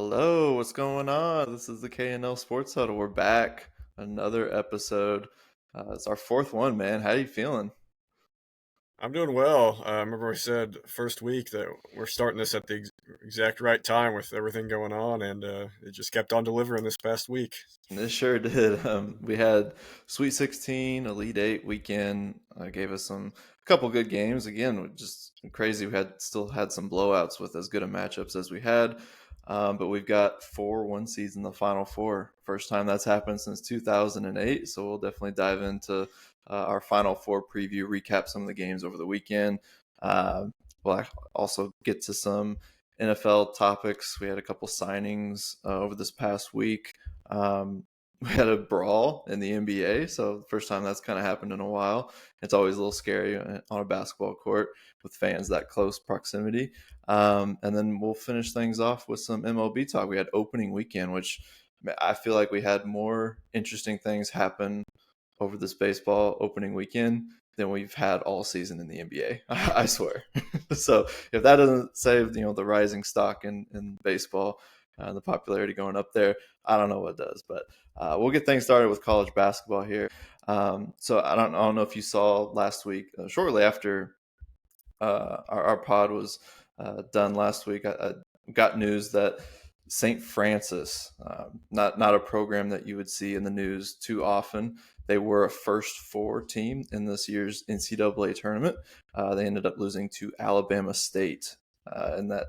Hello, what's going on? This is the KNL Sports Huddle. We're back. Another episode. It's our fourth one, man. How you feeling? I'm doing well. I remember we said first week that we're starting this at the exact right time with everything going on, and it just kept on delivering this past week. This sure did. We had Sweet 16, Elite 8 weekend. Gave us a couple good games. Again, just crazy. We still had some blowouts with as good a matchups as we had. But we've got four one seeds in the Final Four. First time that's happened since 2008. So we'll definitely dive into our Final Four preview, recap some of the games over the weekend. Uh, we'll also get to some NFL topics. We had a couple signings over this past week. We had a brawl in the NBA, so the first time that's kind of happened in a while. It's always a little scary on a basketball court with fans that close proximity. And then we'll finish things off with some MLB talk. We had opening weekend, which I feel like we had more interesting things happen over this baseball opening weekend than we've had all season in the NBA. I swear. So if that doesn't say the rising stock in baseball, the popularity going up there, I don't know what does. But we'll get things started with college basketball here. So I don't know if you saw last week, shortly after our pod was done last week, I got news that St. Francis, not a program that you would see in the news too often. They were a first four team in this year's NCAA tournament. They ended up losing to Alabama State in that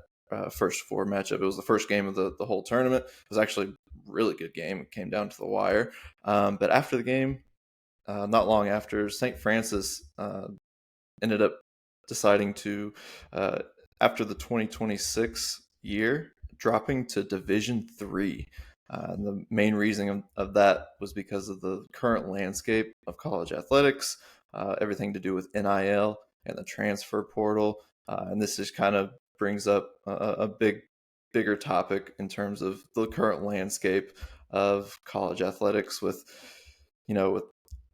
first four matchup. It was the first game of the whole tournament. It was actually a really good game. It came down to the wire. But after the game, not long after, St. Francis ended up deciding to, after the 2026 year, dropping to Division III. The main reason of that was because of the current landscape of college athletics, everything to do with NIL and the transfer portal. And this just kind of brings up a bigger topic in terms of the current landscape of college athletics with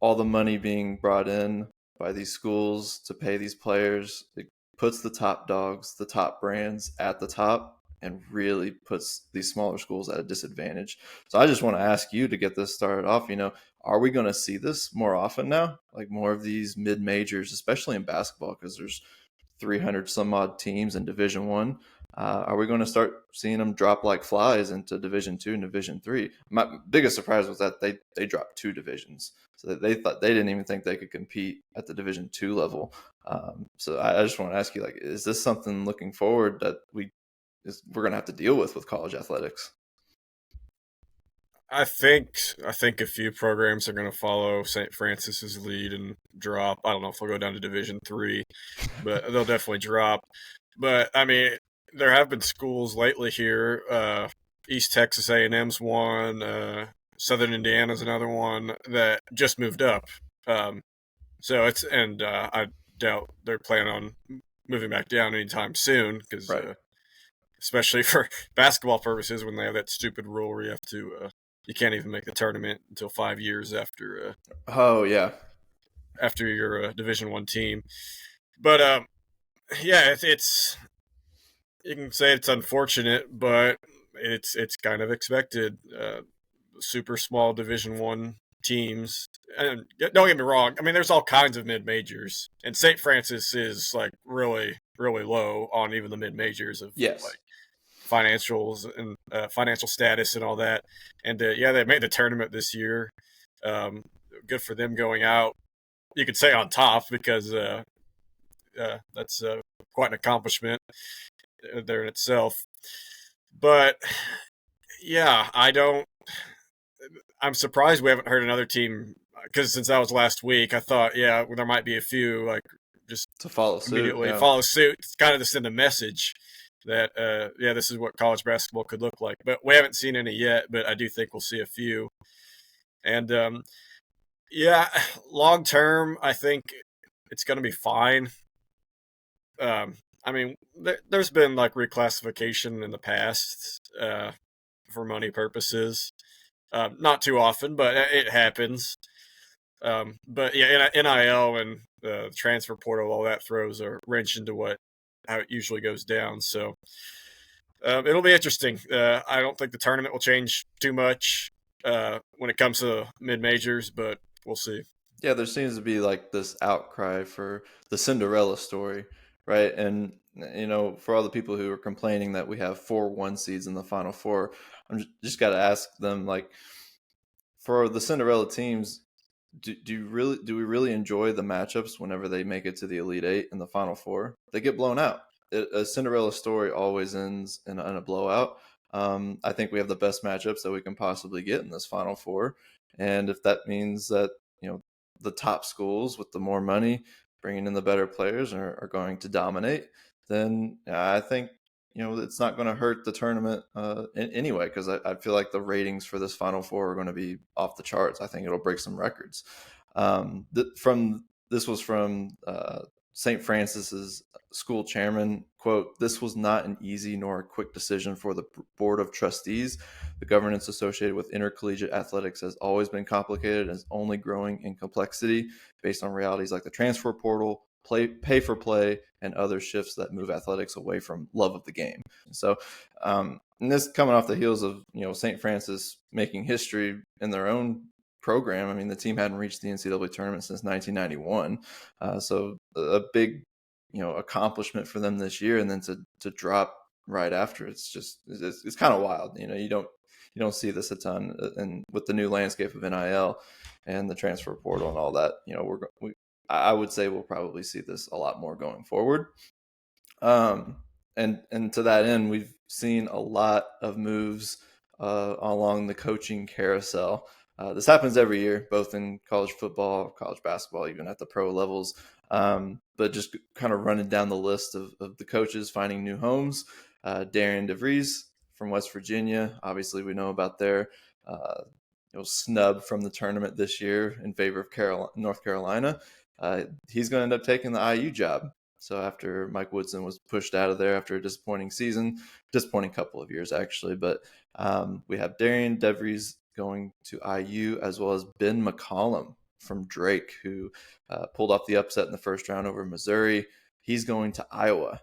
all the money being brought in by these schools to pay these players. It puts the top dogs, the top brands at the top, and really puts these smaller schools at a disadvantage. So I just want to ask you to get this started off. Are we going to see this more often now? Like more of these mid majors, especially in basketball, because there's 300 some odd teams in Division One. Are we going to start seeing them drop like flies into Division Two and Division Three? My biggest surprise was that they dropped two divisions, so that they thought they didn't even think they could compete at the Division Two level. So I just want to ask you, like, is this something looking forward that we're going to have to deal with college athletics? I think a few programs are going to follow St. Francis's lead and drop. I don't know if they'll go down to Division III, but they'll definitely drop. But I mean, there have been schools lately here. East Texas A&M's one. Southern Indiana's another one that just moved up. Um, I doubt they're planning on moving back down anytime soon because Right. especially for basketball purposes when they have that stupid rule where you can't even make the tournament until 5 years Oh yeah. after your Division I team. But yeah, it's you can say it's unfortunate, but it's kind of expected. Super small Division I teams, and don't get me wrong. I mean, there's all kinds of mid majors, and St. Francis is like really really low on even the mid majors of Yes. like financials and financial status and all that. And yeah, they made the tournament this year. Good for them going out. You could say on top because that's quite an accomplishment there in itself. But yeah, I don't. I'm surprised we haven't heard another team because since that was last week, I thought yeah, well, there might be a few like just To follow suit. immediately Yeah. follow suit. It's kind of to send a message that yeah, this is what college basketball could look like. But we haven't seen any yet. But I do think we'll see a few. And yeah, long term, I think it's going to be fine. I mean, there's been like reclassification in the past for money purposes. Not too often, but it happens. But yeah, NIL and the transfer portal, all that throws a wrench into how it usually goes down. So It'll be interesting. I don't think the tournament will change too much when it comes to mid majors, but we'll see. Yeah, there seems to be like this outcry for the Cinderella story, right? And for all the people who are complaining that we have 4 1 seeds in the Final Four, I'm just got to ask them, like, for the Cinderella teams, do we really enjoy the matchups whenever they make it to the Elite Eight and the Final Four? They get blown out. A Cinderella story always ends in a blowout. I think we have the best matchups that we can possibly get in this Final Four, and if that means that the top schools with the more money, bringing in the better players, are going to dominate, then I think it's not going to hurt the tournament anyway, because I feel like the ratings for this Final Four are going to be off the charts. I think it'll break some records. This was from St. Francis's school chairman, quote, "This was not an easy nor a quick decision for the board of trustees. The governance associated with intercollegiate athletics has always been complicated and is only growing in complexity based on realities like the transfer portal, pay for play, and other shifts that move athletics away from love of the game." So, and this coming off the heels of St. Francis making history in their own program. I mean, the team hadn't reached the NCAA tournament since 1991, so a big accomplishment for them this year, and then to drop right after, it's kind of wild. You don't see this a ton, and with the new landscape of NIL and the transfer portal and all that, I would say we'll probably see this a lot more going forward. And to that end, we've seen a lot of moves along the coaching carousel. This happens every year, both in college football, college basketball, even at the pro levels. But just kind of running down the list of the coaches finding new homes. Darian DeVries from West Virginia. Obviously, we know about their snub from the tournament this year in favor of North Carolina. He's going to end up taking the IU job. So after Mike Woodson was pushed out of there after a disappointing couple of years, actually. But we have Darian DeVries going to IU, as well as Ben McCollum from Drake, who pulled off the upset in the first round over Missouri. He's going to Iowa.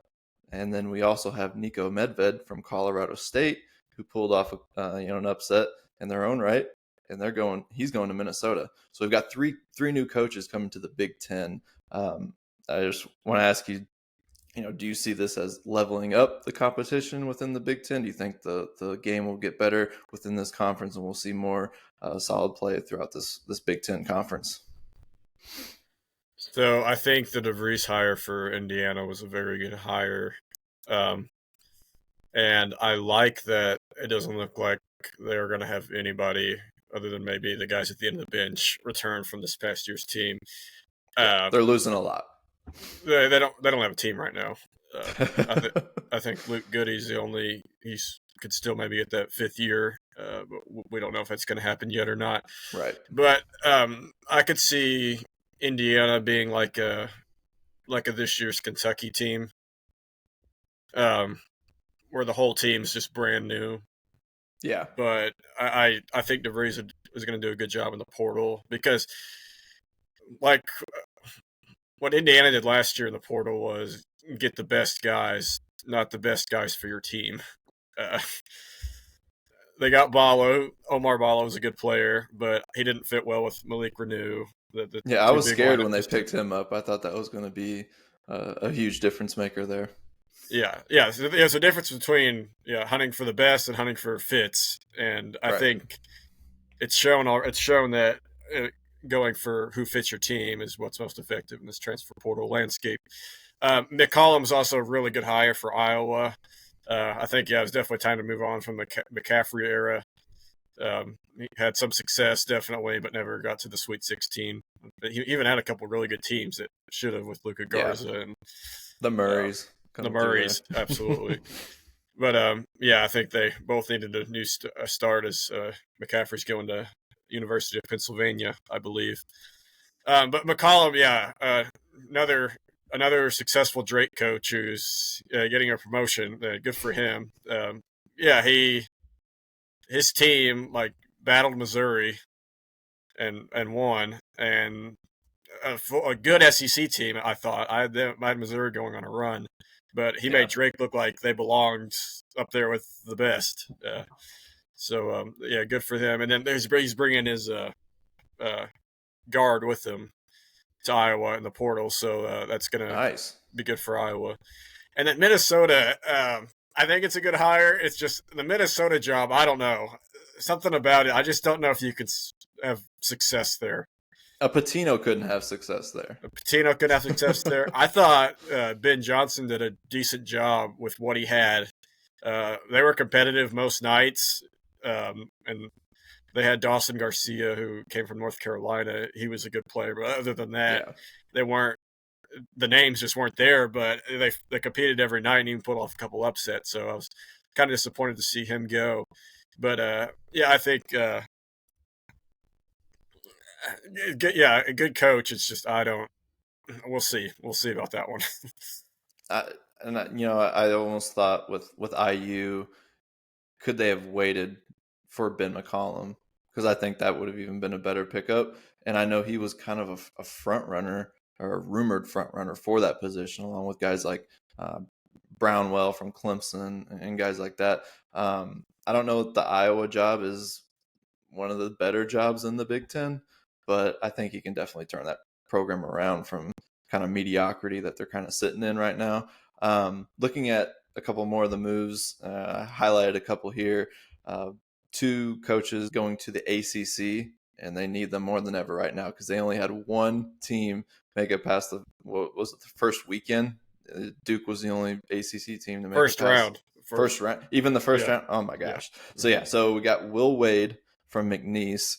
And then we also have Nico Medved from Colorado State, who pulled off an upset in their own right, and he's going to Minnesota. So we've got three new coaches coming to the Big Ten. I just want to ask you, do you see this as leveling up the competition within the Big Ten? Do you think the game will get better within this conference, and we'll see more solid play throughout this Big Ten conference? So I think the DeVries hire for Indiana was a very good hire. And I like that it doesn't look like they're going to have anybody other than maybe the guys at the end of the bench return from this past year's team. They're losing a lot. They don't have a team right now. I think Luke Goody's he could still maybe get that fifth year, but we don't know if that's going to happen yet or not. Right. But I could see Indiana being like a this year's Kentucky team, where the whole team's just brand new. Yeah. But I think DeVries is going to do a good job in the portal, because like what Indiana did last year in the portal was get the best guys, not the best guys for your team. They got Ballo. Omar Ballo is a good player, but he didn't fit well with Malik Renew. Yeah, I was scared when they picked him up. I thought that was going to be a huge difference maker there. Yeah. So there's a difference between hunting for the best and hunting for fits, and I think it's shown that going for who fits your team is what's most effective in this transfer portal landscape. McCollum's also a really good hire for Iowa. I think it was definitely time to move on from the McCaffrey era. He had some success, definitely, but never got to the Sweet 16. He even had a couple really good teams that should have, with Luka Garza and the Murrays. Absolutely. But I think they both needed a new start, as McCaffrey's going to University of Pennsylvania, I believe. But McCollum, another successful Drake coach who's getting a promotion. Good for him. His team battled Missouri and won, and a good SEC team. I thought I had Missouri going on a run, but he Yeah, made Drake look like they belonged up there with the best. Yeah, good for him. And then he's bringing his uh, guard with him to Iowa in the portal, so that's gonna nice. be good for Iowa. And then Minnesota, I think it's a good hire. It's just the Minnesota job. I don't know, something about it. I just don't know if you could have success there. A Patino couldn't have success there. Patino could have success there. I thought Ben Johnson did a decent job with what he had. They were competitive most nights, and they had Dawson Garcia, who came from North Carolina. He was a good player, but other than that, Yeah. they weren't. The names just weren't there. But they competed every night and even put off a couple upsets. So I was kind of disappointed to see him go. But yeah, I think yeah, a good coach. It's just I don't. We'll see. We'll see about that one. I, I almost thought with IU, could they have waited for Ben McCollum? Because I think that would have even been a better pickup. And I know he was kind of a front runner or a rumored front runner for that position, along with guys like uh, Brownwell from Clemson and guys like that. I don't know if the Iowa job is one of the better jobs in the Big Ten, but I think he can definitely turn that program around from kind of mediocrity that they're kind of sitting in right now. Looking at a couple more of the moves, I highlighted a couple here. Two coaches going to the ACC, and they need them more than ever right now because they only had one team make it past what was it, the first weekend. Duke was the only ACC team to make First it past round. first round, even the first round. Oh my gosh! So yeah, so we got Will Wade from McNeese.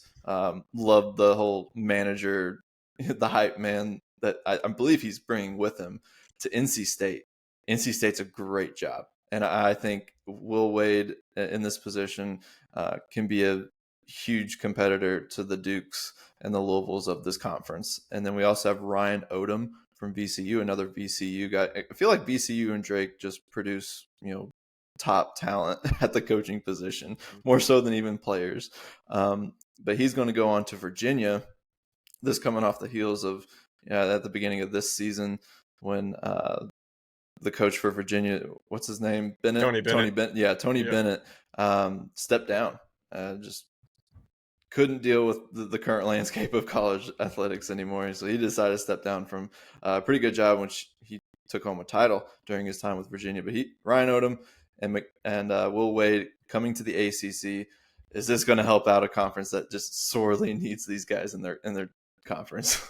Loved the whole manager, the hype man that I believe he's bringing with him to NC State. NC State's a great job, and I think Will Wade in this position can be a huge competitor to the Dukes and the Louisvilles of this conference. And then we also have Ryan Odom from VCU, another VCU guy. I feel like VCU and Drake just produce, top talent at the coaching position, more so than even players. But he's going to go on to Virginia. This coming off the heels of at the beginning of this season when the coach for Virginia, what's his name, Bennett, Tony Bennett. Yeah, Tony Bennett stepped down. Just couldn't deal with the current landscape of college athletics anymore. So he decided to step down from a pretty good job when he took home a title during his time with Virginia. But Ryan Odom and Will Wade coming to the ACC. Is this going to help out a conference that just sorely needs these guys in their conference?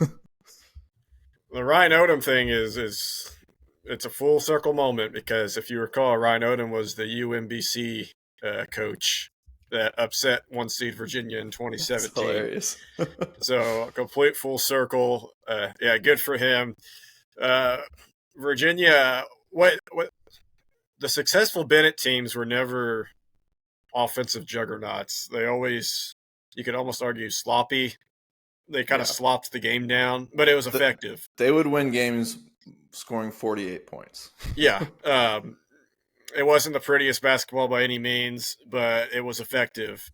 The Ryan Odom thing is it's a full circle moment because if you recall, Ryan Odom was the UMBC coach that upset one seed Virginia in That's 2017. hilarious. So a complete full circle. Yeah, good for him. Uh, Virginia, what the successful Bennett teams were never offensive juggernauts. They always, you could almost argue, sloppy. They kind of Yeah. slopped the game down, but it was effective. They would win games scoring 48 points. Yeah. It wasn't the prettiest basketball by any means, but it was effective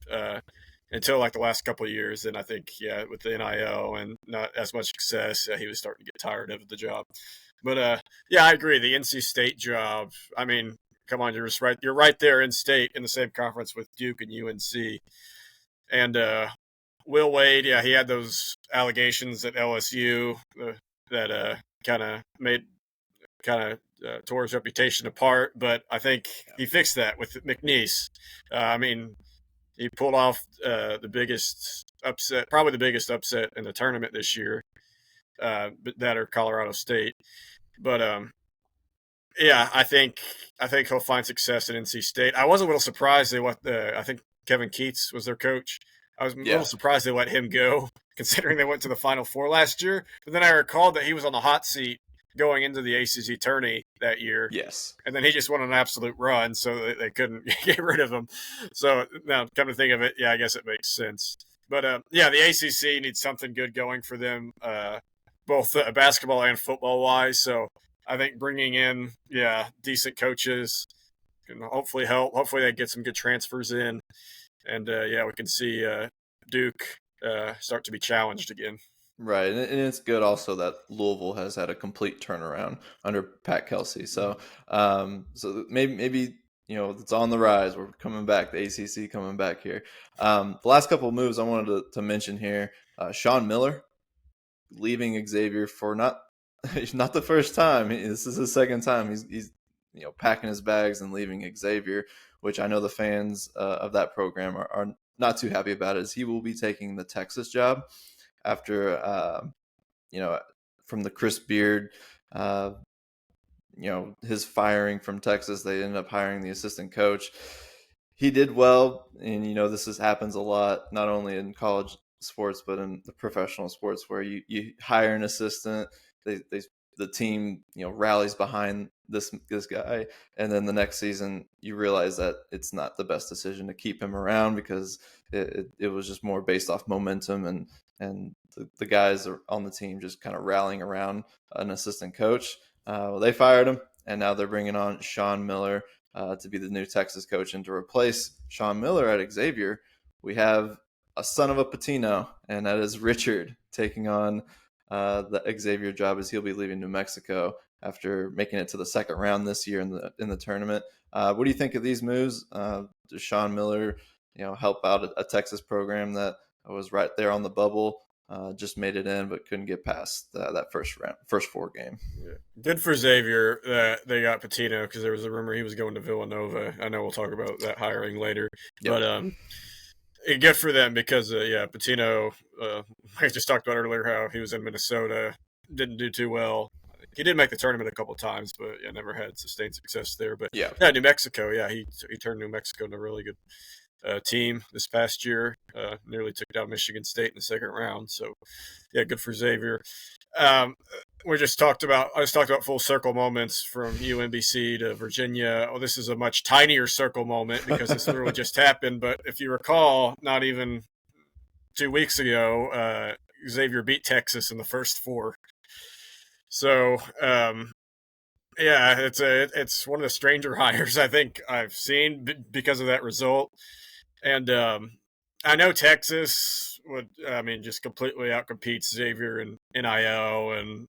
until like the last couple of years. And I think, yeah, with the NIL and not as much success, he was starting to get tired of the job. But yeah, I agree. The NC State job. I mean, come on, you're just right. You're right there in state in the same conference with Duke and UNC. And Will Wade, yeah, he had those allegations at LSU that kind of tore his reputation apart. But I think he fixed that with McNeese. I mean, he pulled off the biggest upset, probably the biggest upset in the tournament this year, that or Colorado State. But yeah, I think he'll find success at NC State. I was a little surprised they I think Kevin Keats was their coach. I was a little surprised they let him go, considering they went to the Final Four last year. But then I recalled that he was on the hot seat going into the ACC tourney that year. Yes. And then he just went on an absolute run, so they couldn't get rid of him. So now, come to think of it, yeah, I guess it makes sense. But yeah, the ACC needs something good going for them, both basketball and football wise. So I think bringing in, decent coaches can hopefully help. Hopefully they get some good transfers in. And yeah, we can see Duke start to be challenged again. Right, and it's good also that Louisville has had a complete turnaround under Pat Kelsey. So, maybe it's on the rise. We're coming back. The ACC coming back here. The last couple of moves I wanted to mention here: Sean Miller leaving Xavier for not the first time. This is his second time. He's packing his bags and leaving Xavier, which I know the fans of that program are not too happy about. As he will be taking the Texas job after you know, from the Chris Beard, uh, his firing from Texas. They ended up hiring the assistant coach. He did well, and this happens a lot, not only in college sports but in the professional sports, where you hire an assistant, they the team rallies behind this guy, and then the next season you realize that it's not the best decision to keep him around because it was just more based off momentum and the guys are on the team just kind of rallying around an assistant coach. Well, they fired him, and now they're bringing on Sean Miller to be the new Texas coach. And to replace Sean Miller at Xavier, we have a son of a Patino, and that is Richard taking on the Xavier job, as he'll be leaving New Mexico after making it to the second round this year in the tournament. What do you think of these moves? Does Sean Miller, help out a Texas program that was right there on the bubble? Just made it in, but couldn't get past that first four game. Yeah. Good for Xavier that they got Patino, because there was a rumor he was going to Villanova. I know we'll talk about that hiring later, Yep. but good for them because Patino. I just talked about earlier how he was in Minnesota, didn't do too well. He did make the tournament a couple of times, but never had sustained success there. But Yeah. New Mexico, he turned New Mexico into a really good team this past year. Nearly took down Michigan State in the second round. So, good for Xavier. I just talked about full circle moments from UMBC to Virginia. Oh, this is a much tinier circle moment because this literally just happened. But if you recall, not even 2 weeks ago, Xavier beat Texas in the first four. So, it's one of the stranger hires I think I've seen because of that result. And I know Texas would, just completely outcompetes Xavier in NIL and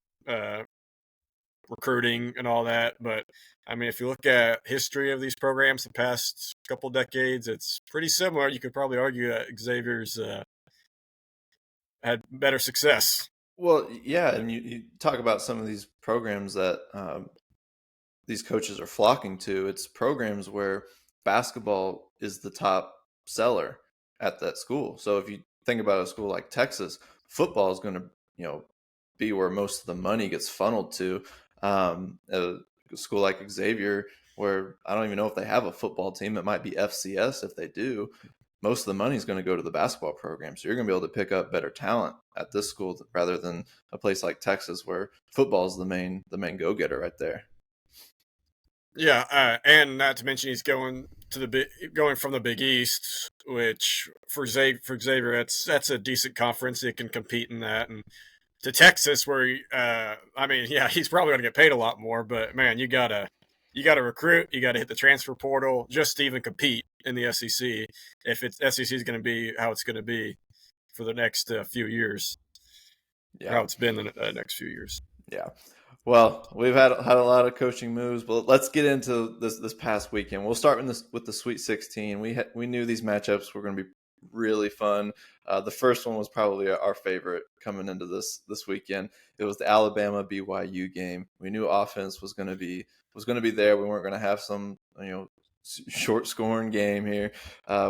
recruiting and all that. But if you look at history of these programs the past couple decades, it's pretty similar. You could probably argue that Xavier's had better success. Well, yeah, and you talk about some of these programs that these coaches are flocking to. It's programs where basketball is the top seller at that school. So if you think about a school like Texas, football is going to be where most of the money gets funneled to. A school like Xavier, where I don't even know if they have a football team, it might be FCS if they do. Most of the money is going to go to the basketball program. So you're going to be able to pick up better talent at this school rather than a place like Texas, where football is the main go-getter right there. Yeah, and not to mention he's going from the Big East, which for Xavier that's a decent conference. He can compete in that, and to Texas, where he's probably going to get paid a lot more. But man, you gotta recruit, you gotta hit the transfer portal just to even compete in the SEC. If it's SEC is going to be how it's going to be for the next few years, how it's been the next few years. Yeah. Well, we've had a lot of coaching moves, but let's get into this past weekend. We'll start with the Sweet 16. We knew these matchups were going to be really fun. The first one was probably our favorite coming into this weekend. It was the Alabama BYU game. We knew offense was going to be there. We weren't going to have some short scoring game here.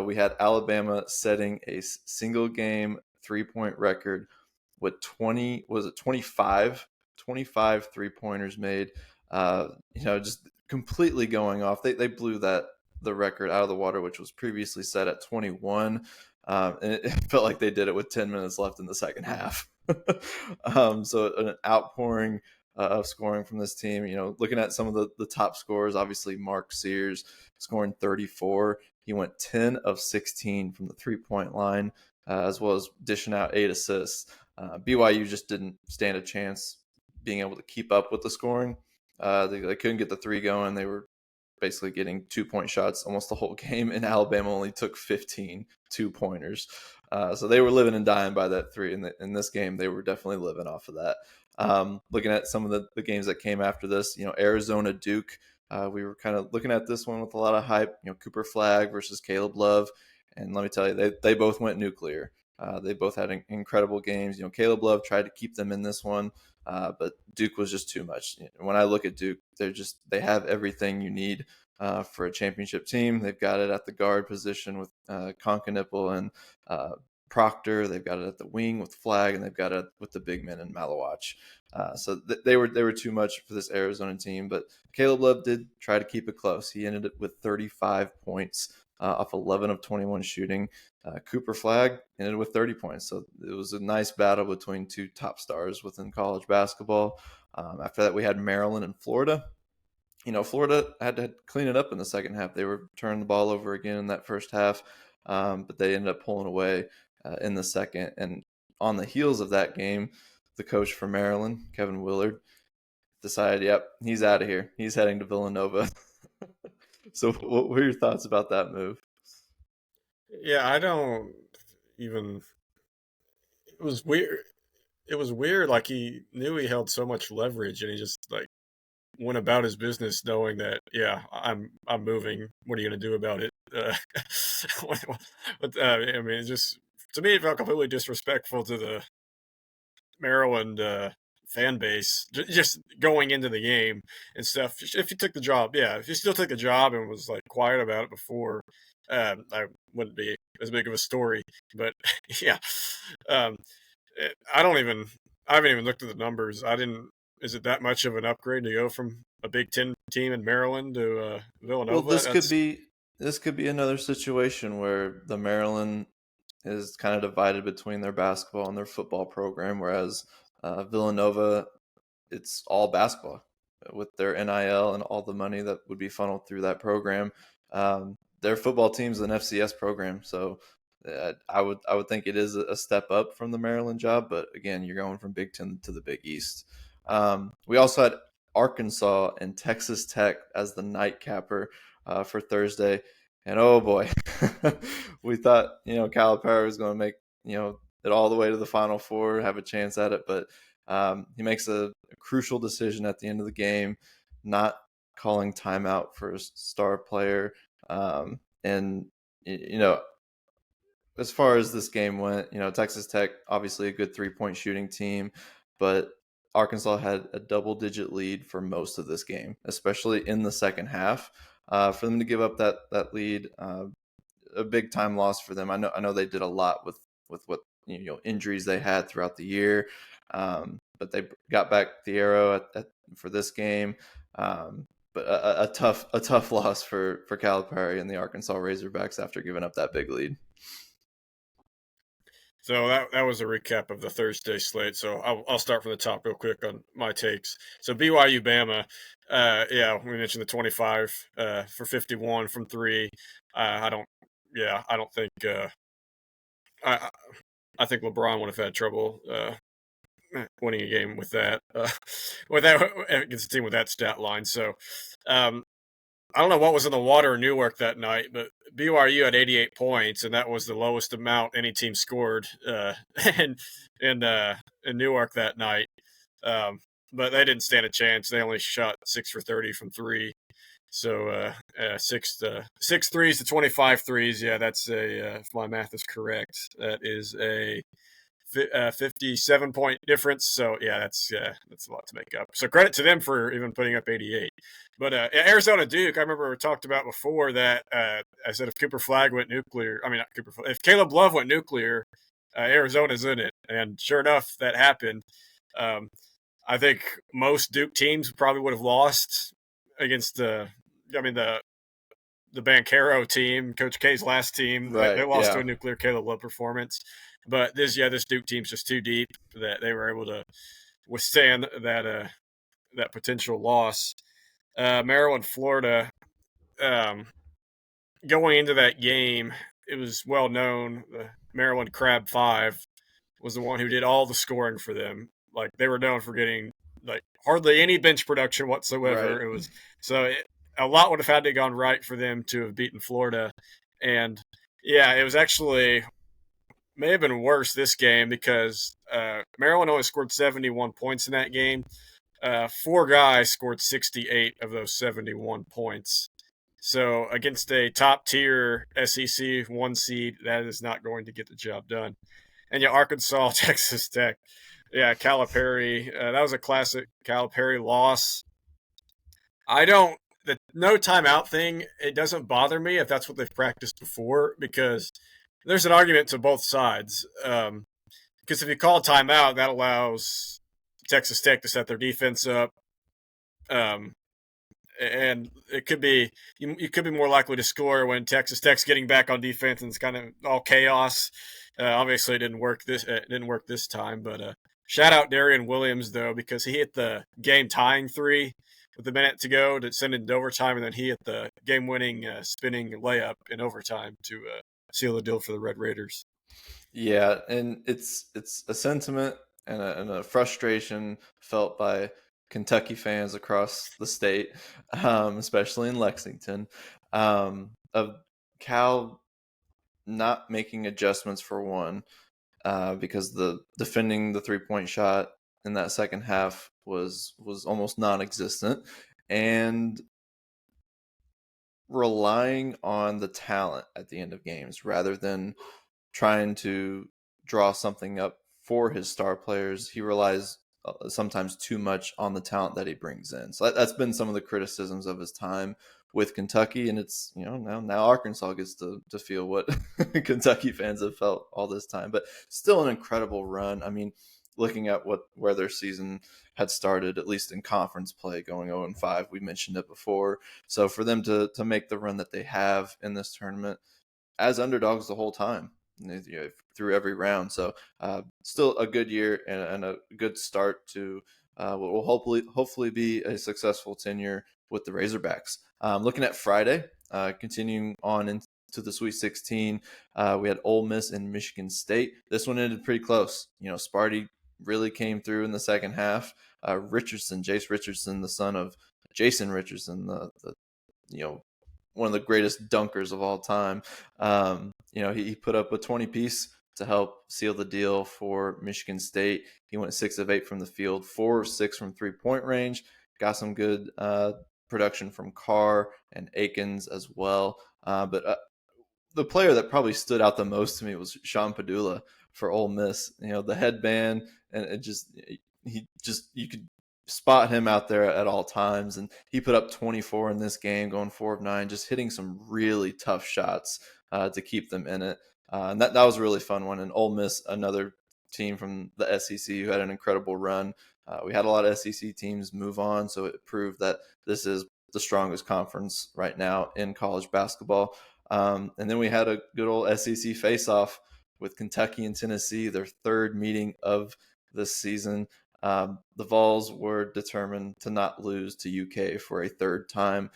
We had Alabama setting a single game 3-point record with 25 3-pointers made, just completely going off. They blew the record out of the water, which was previously set at 21. And it felt like they did it with 10 minutes left in the second half. So an outpouring of scoring from this team. Looking at some of the top scorers, obviously Mark Sears scoring 34. He went 10 of 16 from the 3-point line, as well as dishing out 8 assists. BYU just didn't stand a chance being able to keep up with the scoring. They couldn't get the three going. They were basically getting 2-point shots almost the whole game, and Alabama only took 15 2-pointers. So they were living and dying by that three. In this game, they were definitely living off of that. Looking at some of the games that came after this, Arizona Duke. We were kind of looking at this one with a lot of hype. Cooper Flagg versus Caleb Love, and let me tell you, they both went nuclear. They both had incredible games. Caleb Love tried to keep them in this one, but Duke was just too much. When I look at Duke, they have everything you need for a championship team. They've got it at the guard position with Conkanipple and Proctor. They've got it at the wing with Flagg, and they've got it with the big men in Malawach. They were too much for this Arizona team, but Caleb Love did try to keep it close. He ended it with 35 points off 11 of 21 shooting. Cooper Flagg ended with 30 points. So it was a nice battle between two top stars within college basketball. After that, we had Maryland and Florida. Florida had to clean it up in the second half. They were turning the ball over again in that first half, but they ended up pulling away in the second. And on the heels of that game, the coach for Maryland, Kevin Willard, decided, yep, he's out of here. He's heading to Villanova. So what were your thoughts about that move? Yeah, I don't even. It was weird. It was weird. Like he knew he held so much leverage, and he just like went about his business knowing that, yeah, I'm moving. What are you gonna do about it? I mean, it just to me, it felt completely disrespectful to the Maryland fan base just going into the game and stuff. If you took the job, yeah, if you still took the job and was like quiet about it before, I wouldn't be as big of a story. But yeah, um, I don't even. I haven't even looked at the numbers. I didn't. Is it that much of an upgrade to go from a Big Ten team in Maryland to Well, Villanova? this could be another situation where the Maryland is kind of divided between their basketball and their football program, whereas Villanova, it's all basketball with their NIL and all the money that would be funneled through that program. Their football team's an FCS program, so I would think it is a step up from the Maryland job. But again, you're going from Big Ten to the Big East. We also had Arkansas and Texas Tech as the nightcapper for Thursday. And oh boy, we thought, Calipari was going to make, it all the way to the Final Four, have a chance at it. But he makes a crucial decision at the end of the game, not calling timeout for a star player. And, as far as this game went, Texas Tech, obviously a good 3-point shooting team, but Arkansas had a double-digit lead for most of this game, especially in the second half. For them to give up that lead, a big time loss for them. I know they did a lot with what injuries they had throughout the year, but they got back the arrow for this game. But a tough loss for Calipari and the Arkansas Razorbacks after giving up that big lead. So that was a recap of the Thursday slate. So I'll start from the top real quick on my takes. So BYU Bama, yeah, we mentioned the 25 for 51 from three. I don't think I I think LeBron would have had trouble winning a game with that against a team with that stat line. So I don't know what was in the water in Newark that night, but BYU had 88 points, and that was the lowest amount any team scored in, in Newark that night. But they didn't stand a chance. They only shot 6 for 30 from three. So six threes to 25 threes. Yeah, that's if my math is correct, that is a 57-point difference. So yeah, that's a lot to make up. So credit to them for even putting up 88. But Arizona Duke, I remember we talked about before that. I said if Cooper Flagg went nuclear, I mean not Cooper Flagg, if Caleb Love went nuclear, Arizona's in it, and sure enough, that happened. I think most Duke teams probably would have lost against the Banchero team, Coach K's last team. Right. They lost to Yeah. a nuclear Caleb Love performance. But this Duke team's just too deep that they were able to withstand that potential loss. Maryland, Florida, going into that game, it was well known the Maryland Crab Five was the one who did all the scoring for them. Like they were known for getting like hardly any bench production whatsoever. Right. It was a lot would have had to have gone right for them to have beaten Florida, and yeah, it was actually may have been worse this game because Maryland only scored 71 points in that game. 4 guys scored 68 of those 71 points. So against a top tier SEC 1 seed, that is not going to get the job done. And yeah, Arkansas, Texas Tech. Yeah, Calipari. That was a classic Calipari loss. The no timeout thing, it doesn't bother me if that's what they've practiced before, because there's an argument to both sides. Because if you call a timeout, that allows Texas Tech to set their defense up. And it could be you could be more likely to score when Texas Tech's getting back on defense and it's kind of all chaos. Obviously, it didn't work this time. But shout out Darian Williams though, because he hit the game tying 3 with a minute to go to send it into overtime, and then he hit the game winning spinning layup in overtime to seal the deal for the Red Raiders. Yeah, and it's a sentiment and a frustration felt by Kentucky fans across the state, especially in Lexington, of Cal not making adjustments for one, because the defending the 3-point shot in that second half was almost non-existent, and relying on the talent at the end of games rather than trying to draw something up for his star players. He relies sometimes too much on the talent that he brings in. So that's been some of the criticisms of his time with Kentucky, and it's now Arkansas gets to feel what Kentucky fans have felt all this time. But still an incredible run. I mean, looking at where their season had started, at least in conference play, going 0-5, we mentioned it before. So for them to make the run that they have in this tournament as underdogs the whole time, through every round. So still a good year and a good start to what will hopefully be a successful tenure with the Razorbacks. Looking at Friday, continuing on into the Sweet 16, we had Ole Miss and Michigan State. This one ended pretty close. Sparty really came through in the second half. Jace Richardson, the son of Jason Richardson, the one of the greatest dunkers of all time. He put up a 20-piece to help seal the deal for Michigan State. He went 6 of 8 from the field, 4 of 6 from 3-point range. Got some good production from Carr and Akins as well. But the player that probably stood out the most to me was Sean Padula for Ole Miss. The headband, and you could spot him out there at all times, and he put up 24 in this game, going 4 of 9, just hitting some really tough shots to keep them in it. And that was a really fun one. And Ole Miss, another team from the SEC who had an incredible run. We had a lot of SEC teams move on, so it proved that this is the strongest conference right now in college basketball. And then we had a good old SEC face-off with Kentucky and Tennessee, their third meeting of this season. The Vols were determined to not lose to UK for a third time.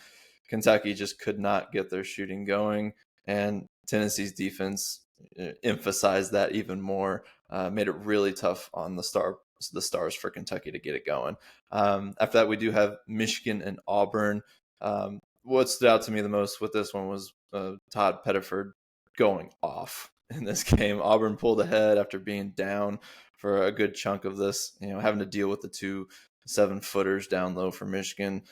Kentucky just could not get their shooting going, and Tennessee's defense emphasized that even more, made it really tough on the Stars for Kentucky to get it going. After that, we do have Michigan and Auburn. What stood out to me the most with this one was Todd Pettiford going off in this game. Auburn pulled ahead after being down for a good chunk of this, having to deal with the 2 7-footers down low for Michigan,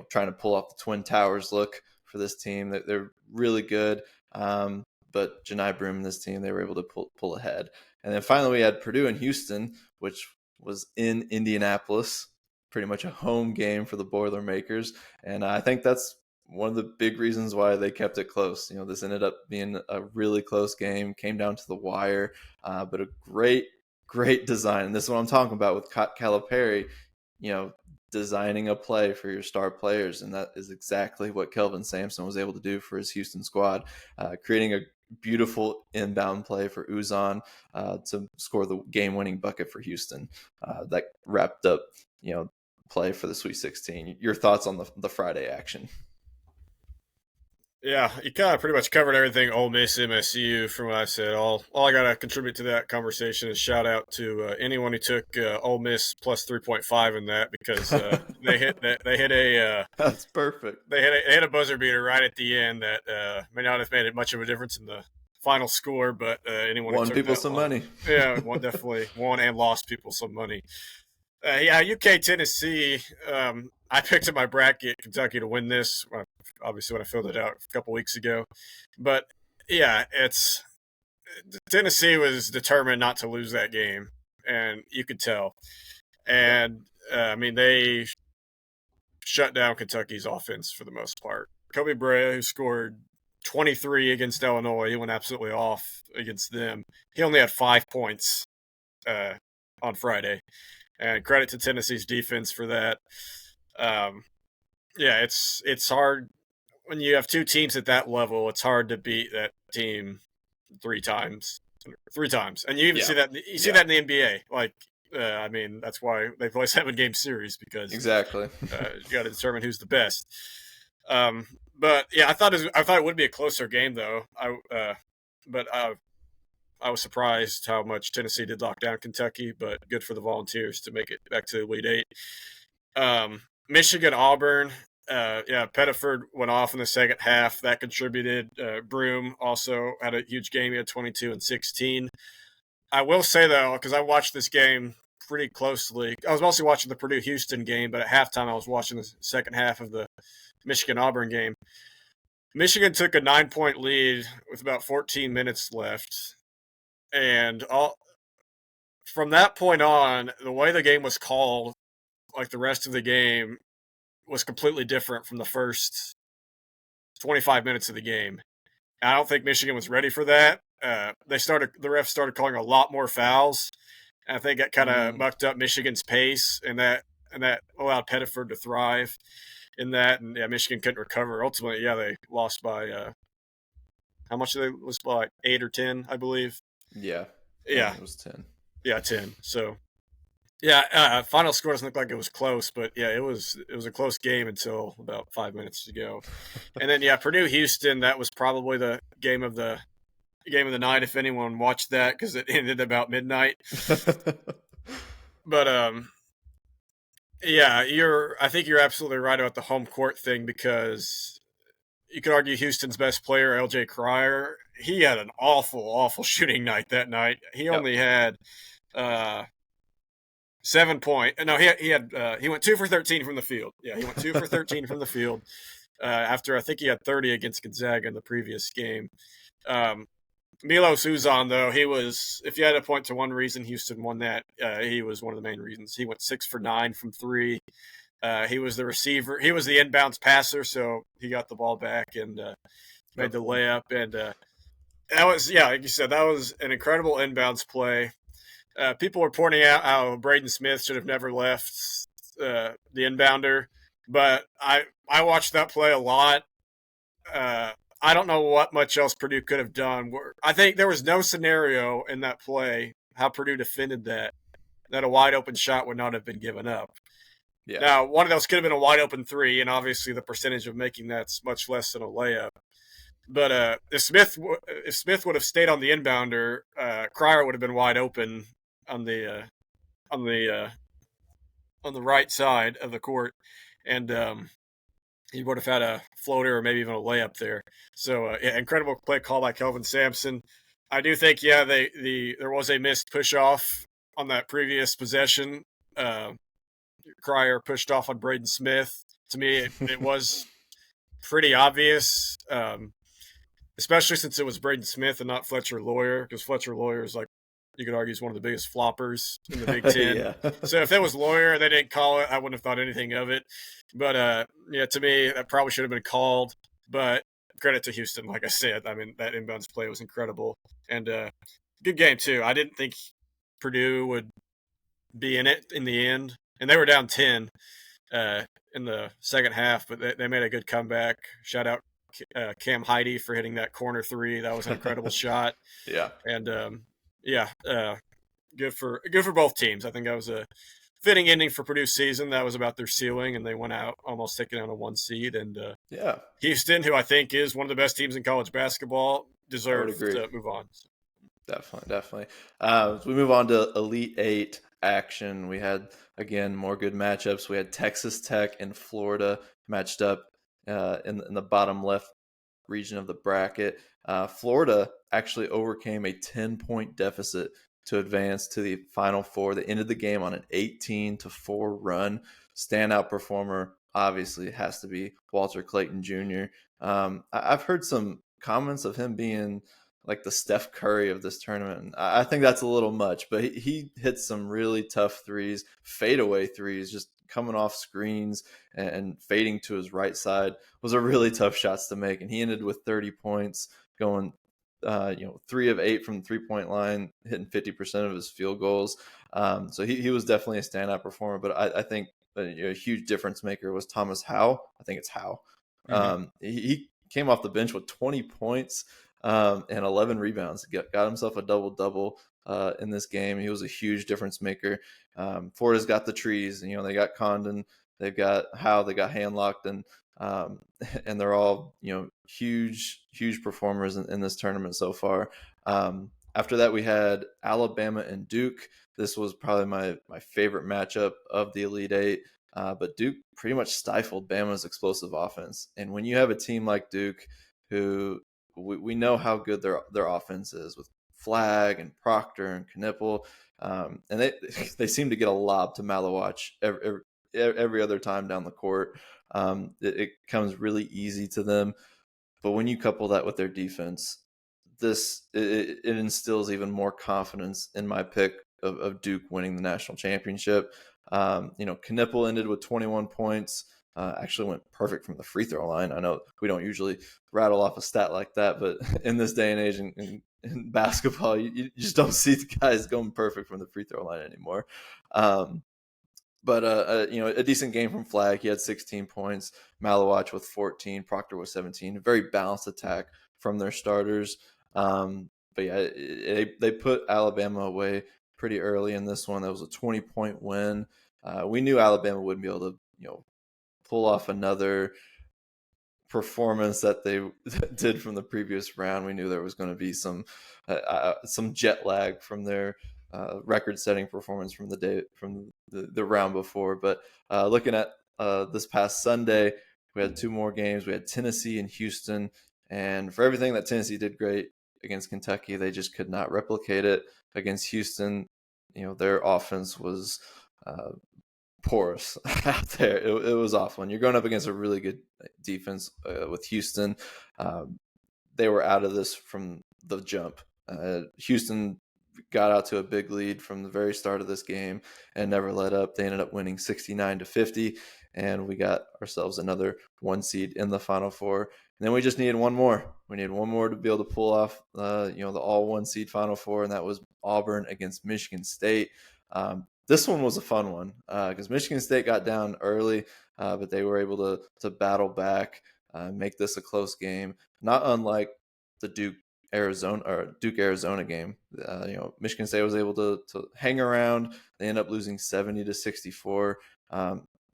trying to pull off the Twin Towers look for this team. They're really good. But Janai Broom and this team, they were able to pull ahead. And then finally we had Purdue and Houston, which was in Indianapolis, pretty much a home game for the Boilermakers. And I think that's one of the big reasons why they kept it close. This ended up being a really close game, came down to the wire, but a great design. And this is what I'm talking about with Calipari, designing a play for your star players. And that is exactly what Kelvin Sampson was able to do for his Houston squad, creating a beautiful inbound play for Uzan to score the game-winning bucket for Houston. That wrapped up, play for the Sweet 16. Your thoughts on the Friday action? Yeah, you kind of pretty much covered everything Ole Miss, MSU from what I said. All I got to contribute to that conversation is shout out to anyone who took Ole Miss plus 3.5 in that, because they hit a that's perfect. They hit a buzzer beater right at the end that may not have made much of a difference in the final score, but anyone who Won took people that some long, money. yeah, definitely won and lost people some money. Yeah, UK Tennessee. I picked in my bracket Kentucky to win this. Obviously, when I filled it out a couple weeks ago, but yeah, it's Tennessee was determined not to lose that game, and you could tell. And I mean, they shut down Kentucky's offense for the most part. Kobe Bryant, who scored 23 against Illinois, he went absolutely off against them. He only had 5 points uh, on Friday, and credit to Tennessee's defense for that. Um, yeah, it's hard when you have two teams at that level. It's hard to beat that team three times, and you even see that that in the NBA. Like, I mean, that's why they play 7-game series because Exactly. you got to determine who's the best. But yeah, I thought it would be a closer game though. But I was surprised how much Tennessee did lock down Kentucky, but good for the Volunteers to make it back to the Elite Eight. Michigan Auburn. Yeah, Pettiford went off in the second half. That contributed. Broom also had a huge game. He had 22 and 16. I will say, though, because I watched this game pretty closely. I was mostly watching the Purdue-Houston game, but at halftime I was watching the second half of the Michigan-Auburn game. Michigan took a 9-point lead with about 14 minutes left. And from that point on, the way the game was called, like the rest of the game, was completely different from the first 25 minutes of the game. I don't think Michigan was ready for that. The refs started calling a lot more fouls. And I think that kind of mucked up Michigan's pace, and that allowed Pettiford to thrive in that. And yeah, Michigan couldn't recover. Ultimately, yeah, they lost by how much did they lose by? Like 8 or 10, I believe. Yeah. Yeah, It was 10. Yeah, 10. So yeah, final score doesn't look like it was close, but yeah, it was a close game until about 5 minutes to go. And then yeah, Purdue Houston, that was probably the game of the night if anyone watched that, because it ended about midnight. But yeah, I think you're absolutely right about the home court thing, because you could argue Houston's best player, LJ Cryer, he had an awful shooting night that night. He only had 7 point. No, he went 2 for 13 from the field. Yeah, he went 2 for 13 from the field. After I think he had 30 against Gonzaga in the previous game. Milos Uzan, though, he was, if you had to point to one reason Houston won that, he was one of the main reasons. He went 6 for 9 from 3. He was the receiver. He was the inbounds passer, so he got the ball back and made the layup. And that was, yeah, like you said, that was an incredible inbounds play. People were pointing out how Braden Smith should have never left the inbounder, but I watched that play a lot. I don't know what much else Purdue could have done. I think there was no scenario in that play how Purdue defended that a wide open shot would not have been given up. Yeah. Now, one of those could have been a wide open 3, and obviously the percentage of making that's much less than a layup. But if Smith would have stayed on the inbounder, Cryer would have been wide open on the right side of the court, and he would have had a floater or maybe even a layup there. So yeah, incredible play call by Kelvin Sampson. I do think there was a missed push off on that previous possession. Cryer pushed off on Braden Smith. To me, it was pretty obvious, especially since it was Braden Smith and not Fletcher Lawyer, because Fletcher Lawyer is, like, you could argue, is one of the biggest floppers in the Big Ten. Yeah. So if it was Lawyer and they didn't call it, I wouldn't have thought anything of it. But yeah, to me, that probably should have been called. But credit to Houston, like I said. I mean, that inbounds play was incredible. And good game, too. I didn't think Purdue would be in it in the end. And they were down 10 in the second half, but they made a good comeback. Shout out Cam Heide for hitting that corner 3. That was an incredible shot. Yeah. And good for both teams. I think that was a fitting ending for Purdue's season. That was about their ceiling, and they went out almost taking on a 1 seed. And Houston, who I think is one of the best teams in college basketball, deserves to move on. Definitely. As we move on to Elite Eight action, we had, again, more good matchups. We had Texas Tech and Florida matched up in the bottom left region of the bracket. Florida actually overcame a 10-point deficit to advance to the Final Four. They ended the game on an 18-4 run. Standout performer obviously has to be Walter Clayton Jr. I've heard some comments of him being like the Steph Curry of this tournament. I think that's a little much, but he hit some really tough threes, fadeaway threes, just coming off screens and fading to his right side. Was a really tough shots to make, and he ended with 30 points, going 3 of 8 from the 3-point line, hitting 50% of his field goals. So he was definitely a standout performer. But I think a huge difference maker was Thomas Howe. I think it's Howe. He came off the bench with 20 points and 11 rebounds. Got himself a double-double in this game. He was a huge difference maker. Florida's got the trees. They got Condon, they've got Howe, they got Handlocked, and they're all huge performers in this tournament so far. After that, we had Alabama and Duke. This was probably my favorite matchup of the Elite Eight. But Duke pretty much stifled Bama's explosive offense. And when you have a team like Duke, who we know how good their offense is with Flagg and Proctor and Knipple, and they seem to get a lob to Malawach every other time down the court. It comes really easy to them. But when you couple that with their defense, it instills even more confidence in my pick of Duke winning the national championship. Knipple ended with 21 points. Actually went perfect from the free throw line. I know we don't usually rattle off a stat like that, but in this day and age in basketball, you just don't see the guys going perfect from the free throw line anymore. But a decent game from Flagg. He had 16 points. Malawach with 14. Proctor with 17. A very balanced attack from their starters. But yeah, they put Alabama away pretty early in this one. That was a 20-point win. We knew Alabama wouldn't be able to, pull off another performance that they did from the previous round. We knew there was going to be some jet lag from their record-setting performance from the round before. But looking at this past Sunday, we had 2 more games. We had Tennessee and Houston, and for everything that Tennessee did great against Kentucky, they just could not replicate it against Houston. Their offense was porous out there. It was awful. And you're going up against a really good defense with Houston. They were out of this from the jump. Houston got out to a big lead from the very start of this game and never let up. They ended up winning 69-50, and we got ourselves another 1 seed in the Final Four. And then we just needed one more. We needed one more to be able to pull off, the all 1 seed Final Four, and that was Auburn against Michigan State. This one was a fun one because Michigan State got down early, but they were able to battle back, make this a close game. Not unlike the Duke Arizona game. Michigan State was able to hang around. They end up losing 70-64.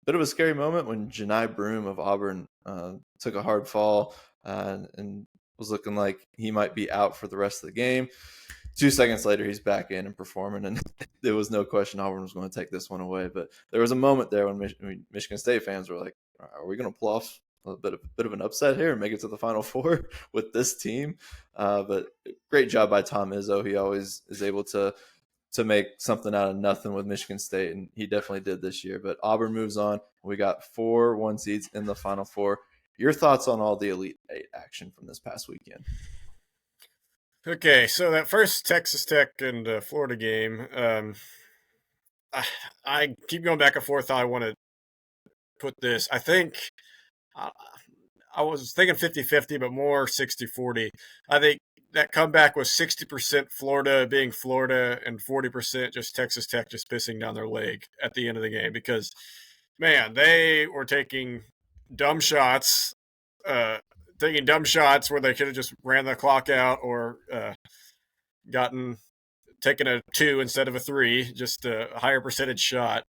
Bit of a scary moment when Janai Broome of Auburn took a hard fall and was looking like he might be out for the rest of the game. 2 seconds later, he's back in and performing, and there was no question Auburn was going to take this one away. But there was a moment there when Michigan State fans were like, "Are we going to pull off a bit of an upset here and make it to the Final Four with this team?" But great job by Tom Izzo. He always is able to make something out of nothing with Michigan State, and he definitely did this year. But Auburn moves on. We got 4 1 seeds in the Final Four. Your thoughts on all the Elite Eight action from this past weekend? Okay, so that first Texas Tech and Florida game, I keep going back and forth how I want to put this. I think I was thinking 50-50, but more 60-40. I think that comeback was 60% Florida being Florida and 40% just Texas Tech just pissing down their leg at the end of the game because, man, they were taking dumb shots where they could have just ran the clock out or taken a 2 instead of a 3, just a higher percentage shot.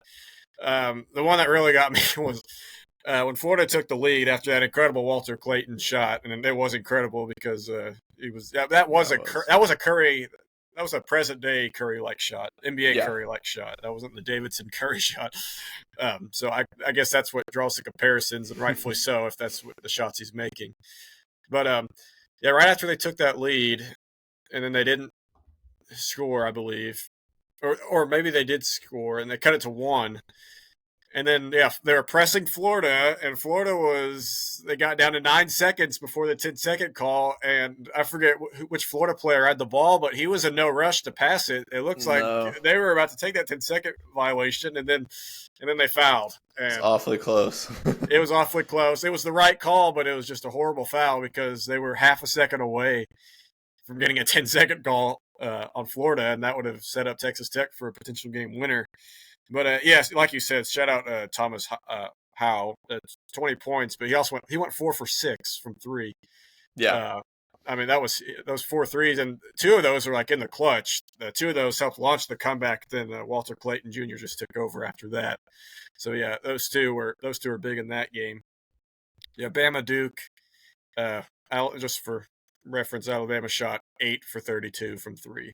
The one that really got me was when Florida took the lead after that incredible Walter Clayton shot, and it was incredible because that was a present day Curry-like shot, NBA Curry-like shot. That wasn't the Davidson Curry shot. So I guess that's what draws the comparisons, and rightfully so if that's what the shots he's making. But yeah, right after they took that lead, and then they didn't score, I believe, or maybe they did score and they cut it to 1. And then, yeah, they were pressing Florida, and they got down to 9 seconds before the 10-second call. And I forget which Florida player had the ball, but he was in no rush to pass it. It looks like No, they were about to take that 10-second violation, and then they fouled. it's And awfully close. it was awfully close. It was the right call, but it was just a horrible foul because they were half a second away from getting a 10-second call on Florida, and that would have set up Texas Tech for a potential game winner. But yes, like you said, shout out Thomas Howe. 20 points, but he went 4 for 6 from 3. Yeah. Uh, I mean, that was those 4 threes, and 2 of those are like in the clutch. 2 of those helped launch the comeback. Then Walter Clayton Jr. just took over after that. So yeah, those two were big in that game. Yeah, Bama Duke. Just for reference, Alabama shot 8 for 32 from 3.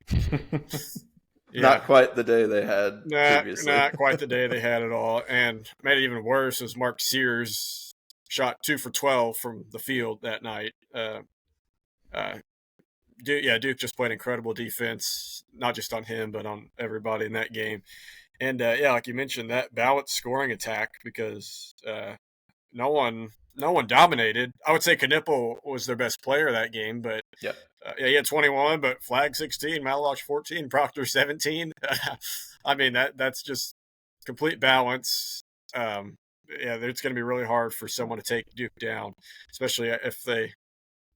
Yeah. Not quite the day they had previously. Not quite the day they had at all. And made it even worse as Mark Sears shot 2 for 12 from the field that night. Duke just played incredible defense, not just on him, but on everybody in that game. And yeah, like you mentioned, that balanced scoring attack because no one dominated. I would say Knipple was their best player that game, but yeah, he had 21, but Flag 16, Malaloch 14, Proctor 17. I mean, that's just complete balance. Yeah, it's going to be really hard for someone to take Duke down, especially if they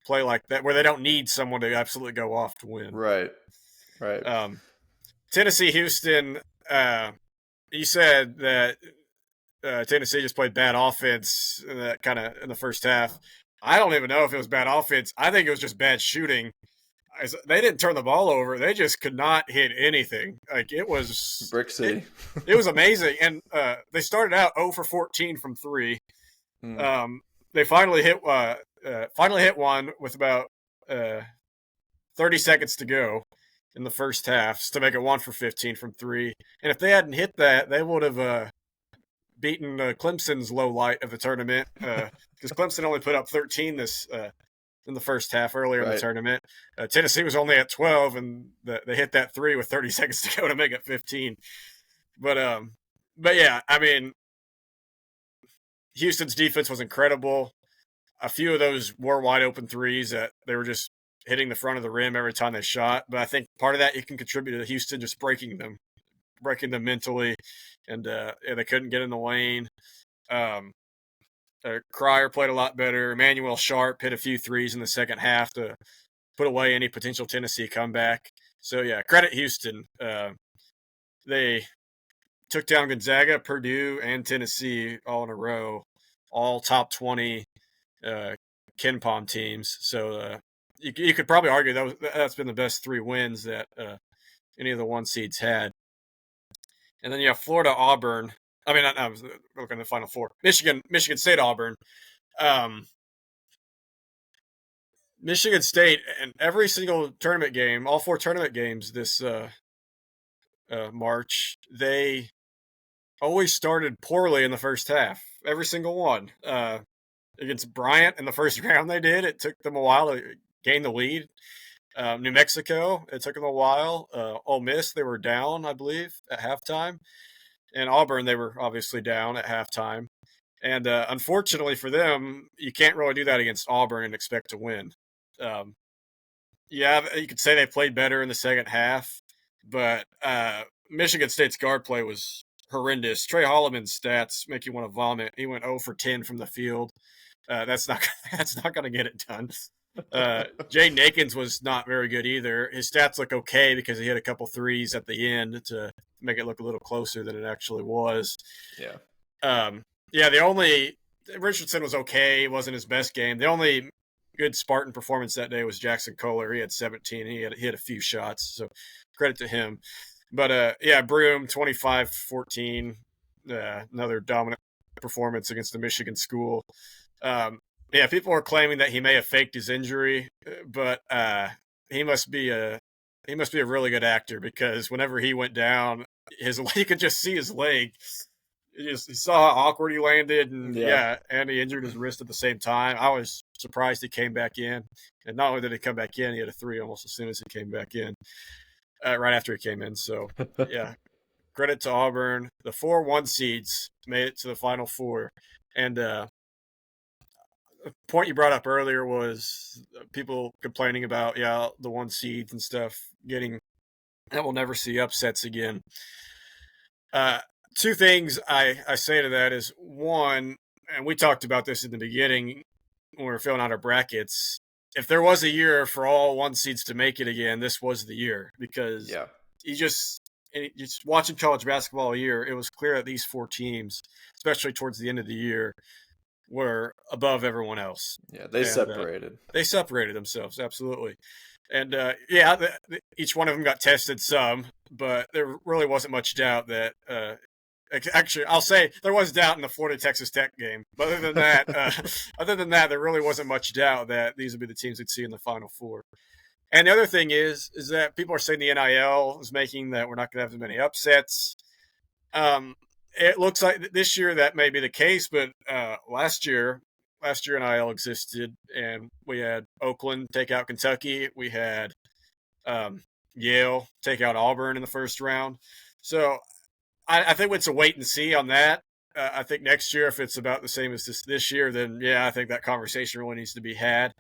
play like that, where they don't need someone to absolutely go off to win. Right. Tennessee, Houston, you said that Tennessee just played bad offense in the first half. I don't even know if it was bad offense. I think it was just bad shooting. They didn't turn the ball over. They just could not hit anything. Like it was Brick City. It was amazing. And they started out 0 for 14 from 3. They finally hit one with about 30 seconds to go in the first half to make it 1 for 15 from 3. And if they hadn't hit that, they would have beaten Clemson's low light of the tournament because Clemson only put up 13 in the first half earlier in the tournament. Tennessee was only at 12, and they hit that 3 with 30 seconds to go to make it 15. But yeah, I mean, Houston's defense was incredible. A few of those were wide open threes that they were just hitting the front of the rim every time they shot. But I think part of that you can contribute to Houston just breaking them mentally, and they couldn't get in the lane. Cryer played a lot better. Emmanuel Sharp hit a few threes in the second half to put away any potential Tennessee comeback. So yeah, credit Houston. They took down Gonzaga, Purdue, and Tennessee all in a row, all top 20 KenPom teams. So you could probably argue that's been the best 3 wins that any of the 1 seeds had. And then you have Florida, Auburn. I mean, I was looking at the Final Four. Michigan State, Auburn. Michigan State, in every single tournament game, all 4 tournament games this March, they always started poorly in the first half. Every single one. Against Bryant in the first round they did. It took them a while to gain the lead. New Mexico, it took them a while. Ole Miss, they were down, I believe, at halftime. And Auburn, they were obviously down at halftime. And unfortunately for them, you can't really do that against Auburn and expect to win. Yeah, you could say they played better in the second half, but Michigan State's guard play was horrendous. Trey Holloman's stats make you want to vomit. He went 0 for 10 from the field. That's not going to get it done. Jaden Akins was not very good either. His stats look okay because he hit a couple threes at the end to make it look a little closer than it actually was. Yeah. Richardson was okay. It wasn't his best game. The only good Spartan performance that day was Jackson Kohler. He had 17. He hit a few shots, so credit to him. But Broome 25-14, another dominant performance against the Michigan school. People are claiming that he may have faked his injury, but he must be a really good actor because whenever he went down, you could just see his leg. You saw how awkward he landed, and and he injured his wrist at the same time. I was surprised he came back in. And not only did he come back in, he had a 3 almost as soon as he came back in, right after he came in. So, yeah, credit to Auburn. The 4-1 seeds made it to the Final Four. And a point you brought up earlier was people complaining about, the 1 seeds and stuff getting – that we'll never see upsets again. Two things I say to that is, one, and we talked about this in the beginning when we were filling out our brackets, if there was a year for all 1 seeds to make it again, this was the year, because just watching college basketball all year, it was clear that these 4 teams, especially towards the end of the year, were above everyone else. Yeah, they separated. They separated themselves, absolutely. And, each one of them got tested some, but there really wasn't much doubt that actually, I'll say there was doubt in the Florida-Texas Tech game. But other than that, there really wasn't much doubt that these would be the teams we'd see in the Final Four. And the other thing is that people are saying the NIL is making that we're not going to have as many upsets. It looks like this year that may be the case, but last year NIL existed, and we had Oakland take out Kentucky. We had Yale take out Auburn in the first round. So I think it's a wait and see on that. I think next year, if it's about the same as this year, then I think that conversation really needs to be had.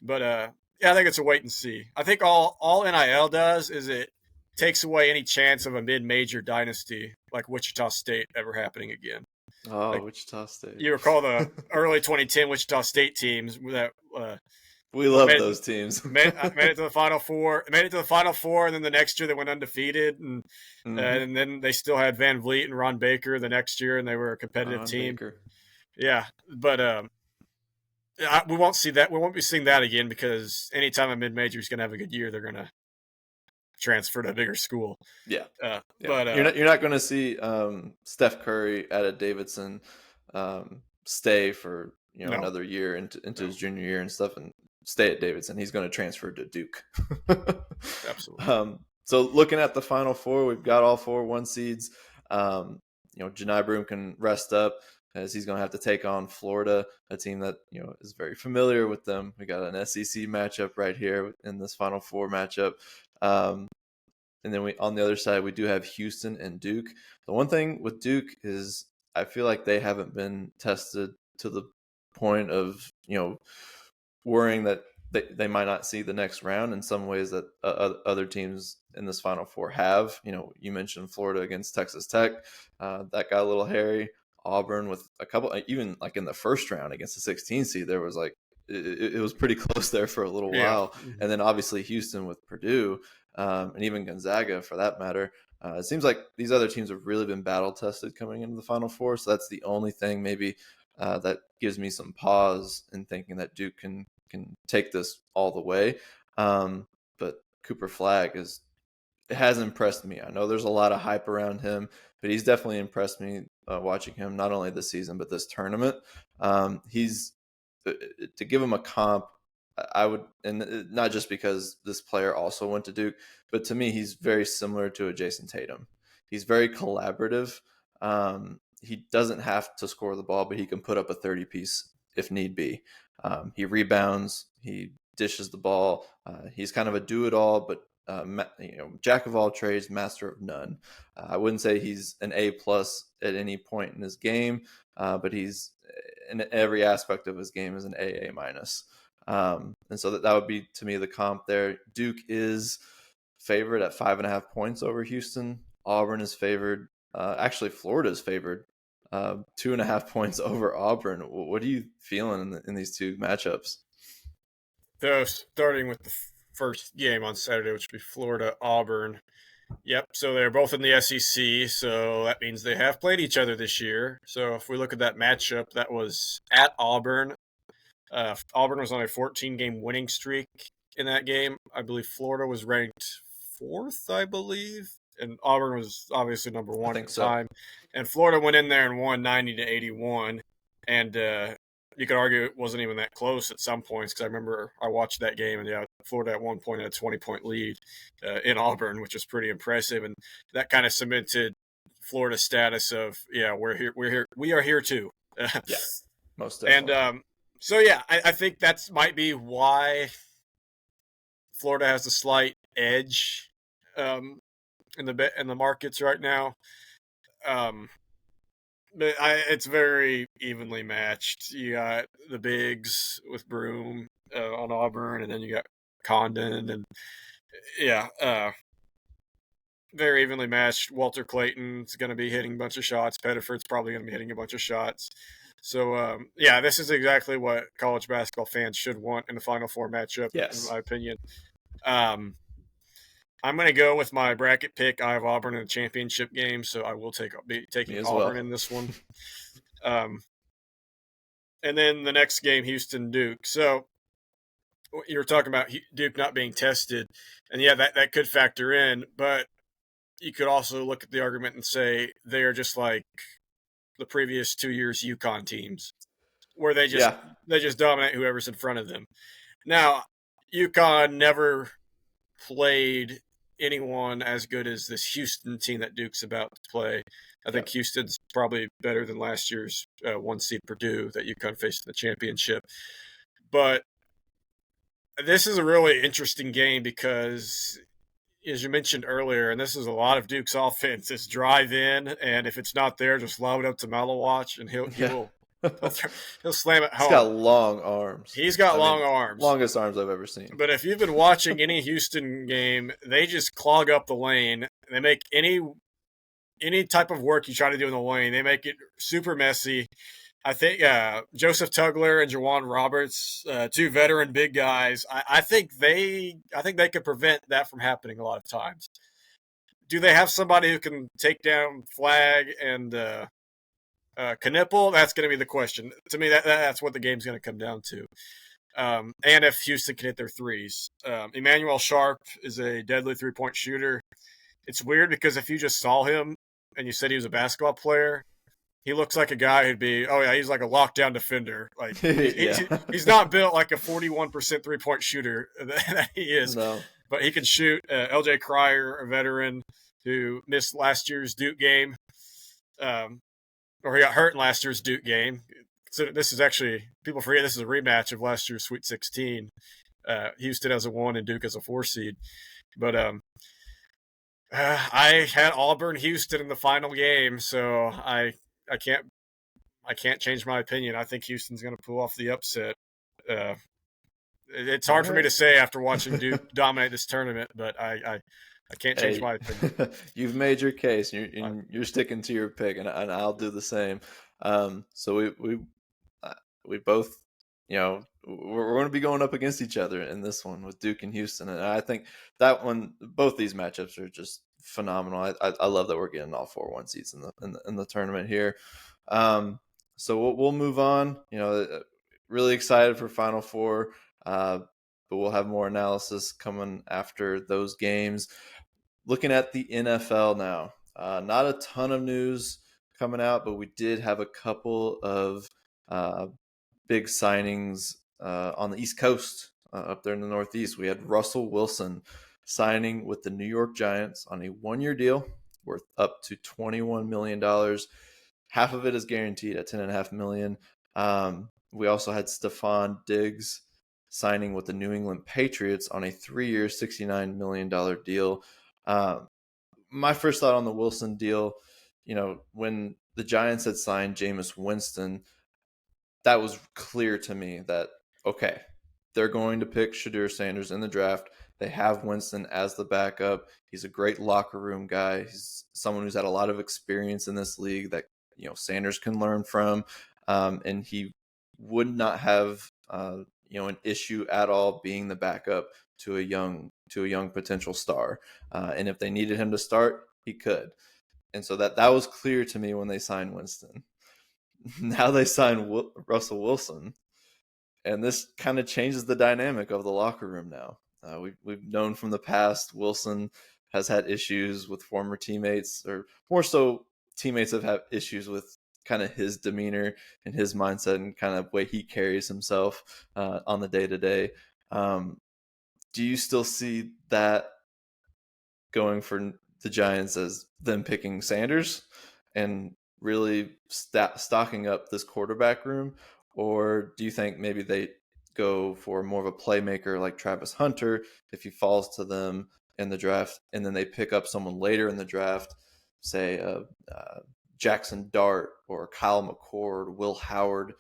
But I think it's a wait and see. I think all NIL does is it takes away any chance of a mid-major dynasty like Wichita State ever happening again. Oh, like, Wichita State. You recall the early 2010 Wichita State teams that we love those teams. made it to the Final Four. Made it to the Final Four, and then the next year they went undefeated, and then they still had Van Vliet and Ron Baker the next year, and they were a competitive team. Baker. Yeah, but we won't see that. We won't be seeing that again, because anytime a mid-major is going to have a good year, they're going to transfer to a bigger school. Yeah. But you're not going to see Steph Curry at a Davidson stay for another year into his junior year and stuff, and stay at Davidson. He's going to transfer to Duke. Absolutely. So looking at the Final Four, we've got all 4 1 seeds. Janai Broome can rest up, as he's going to have to take on Florida, a team that is very familiar with them. We got an SEC matchup right here in this Final Four matchup. And then on the other side, we do have Houston and Duke. The one thing with Duke is I feel like they haven't been tested to the point of, worrying that they might not see the next round in some ways that other teams in this Final Four have. You mentioned Florida against Texas Tech. That got a little hairy. Auburn with a couple, even like in the first round against the 16 seed, there was it was pretty close there for a little while. And then obviously Houston with Purdue, and even Gonzaga for that matter. It seems like these other teams have really been battle tested coming into the Final Four. So that's the only thing maybe that gives me some pause in thinking that Duke can take this all the way. But Cooper Flagg has impressed me. I know there's a lot of hype around him, but he's definitely impressed me watching him not only this season but this tournament. He's to give him a comp, I would, and not just because this player also went to Duke, but to me, he's very similar to a Jason Tatum. He's very collaborative. He doesn't have to score the ball, but he can put up a 30-piece if need be. He rebounds, he dishes the ball. He's kind of a do-it-all, but jack of all trades, master of none. I wouldn't say he's an A+ at any point in his game, but he's in every aspect of his game is an AA-. And so that would be, to me, the comp there. Duke is favored at 5.5 points over Houston. Auburn is favored. Actually, Florida is favored 2.5 points over Auburn. What are you feeling in these two matchups? So starting with the first game on Saturday, which would be Florida-Auburn. Yep, so they're both in the SEC, so that means they have played each other this year. So if we look at that matchup, that was at Auburn. Auburn was on a 14-game winning streak in that game. I believe Florida was ranked 4th, I believe, and Auburn was obviously number 1 at the time. And Florida went in there and won 90-81, and you could argue it wasn't even that close at some points, because I remember I watched that game, and Florida at one point had a 20-point lead in Auburn, which was pretty impressive, and that kind of cemented Florida's status of we are here too. Yes, most definitely. And So yeah, I think that's might be why Florida has a slight edge in the markets right now. Um, but it's very evenly matched. You got the bigs with Broom on Auburn, and then you got Condon, and yeah, very evenly matched. Walter Clayton's going to be hitting a bunch of shots. Pettiford's probably going to be hitting a bunch of shots. So yeah, this is exactly what college basketball fans should want in the Final Four matchup, in Yes, my opinion. Um, I'm going to go with my bracket pick. I have Auburn in the championship game, so I will be me taking as Auburn well. in this one. Um, and then the next game, Houston Duke. So you were talking about Duke not being tested, and yeah, that could factor in. But you could also look at the argument and say they are just like the previous 2 years UConn teams, where Yeah, they just dominate whoever's in front of them. Now, UConn never played anyone as good as this Houston team that Duke's about to play. I yeah, think Houston's probably better than last year's one seed Purdue that UConn faced in the championship. But this is a really interesting game because, as you mentioned earlier, and this is a lot of Duke's offense, is drive in, and if it's not there, just lob it up to Malawatch, and yeah. he'll, he'll slam it He's home. got long arms. He's got I mean, long arms. longest arms I've ever seen. But if you've been watching any Houston game, they just clog up the lane. They make any type of work you try to do in the lane, they make it super messy. I think Joseph Tugler and Jawan Roberts, two veteran big guys. I think they could prevent that from happening a lot of times. Do they have somebody who can take down Flag and Knipple? That's going to be the question. To me, that's what the game's going to come down to. And if Houston can hit their threes. Emmanuel Sharp is a deadly 3-point shooter. It's weird because if you just saw him and you said he was a basketball player, he looks like a guy who'd be, oh yeah, he's like a lockdown defender. Like Yeah. he's not built like a 41% 3-point shooter that he is, No. but he can shoot. LJ Cryer, a veteran who missed last year's Duke game, or he got hurt in last year's Duke game. So this is actually, people forget this is a rematch of last year's Sweet 16. Houston as a 1 and Duke as a 4 seed. But I had Auburn Houston in the final game, so I can't change my opinion. I think Houston's going to pull off the upset. It's hard for me to say after watching Duke dominate this tournament, but I can't change Hey, my opinion. you've made your case. You're sticking to your pick, and I'll do the same. So we both, we're going to be going up against each other in this one with Duke and Houston, and I think that one, both these matchups are just phenomenal. I love that we're getting all 4-1 seeds in the tournament here. So we'll move on. Really excited for Final Four, but we'll have more analysis coming after those games. Looking at the NFL now, not a ton of news coming out, but we did have a couple of big signings on the East Coast, up there in the Northeast. We had Russell Wilson signing with the New York Giants on a 1-year deal worth up to $21 million. Half of it is guaranteed at $10.5 million. We also had Stephon Diggs signing with the New England Patriots on a 3-year, $69 million deal. My first thought on the Wilson deal, when the Giants had signed Jameis Winston, that was clear to me that, okay, they're going to pick Shadur Sanders in the draft. They have Winston as the backup. He's a great locker room guy. He's someone who's had a lot of experience in this league that, Sanders can learn from. And he would not have, an issue at all being the backup to a young potential star. And if they needed him to start, he could. And so that was clear to me when they signed Winston. Now they sign Russell Wilson, and this kind of changes the dynamic of the locker room now. We've known from the past Wilson has had issues with former teammates, or more so teammates have had issues with kind of his demeanor and his mindset and kind of way he carries himself on the day-to-day. Do you still see that going for the Giants as them picking Sanders and really stocking up this quarterback room? or do you think maybe they go for more of a playmaker like Travis Hunter if he falls to them in the draft, and then they pick up someone later in the draft, say Jackson Dart or Kyle McCord, Will Howard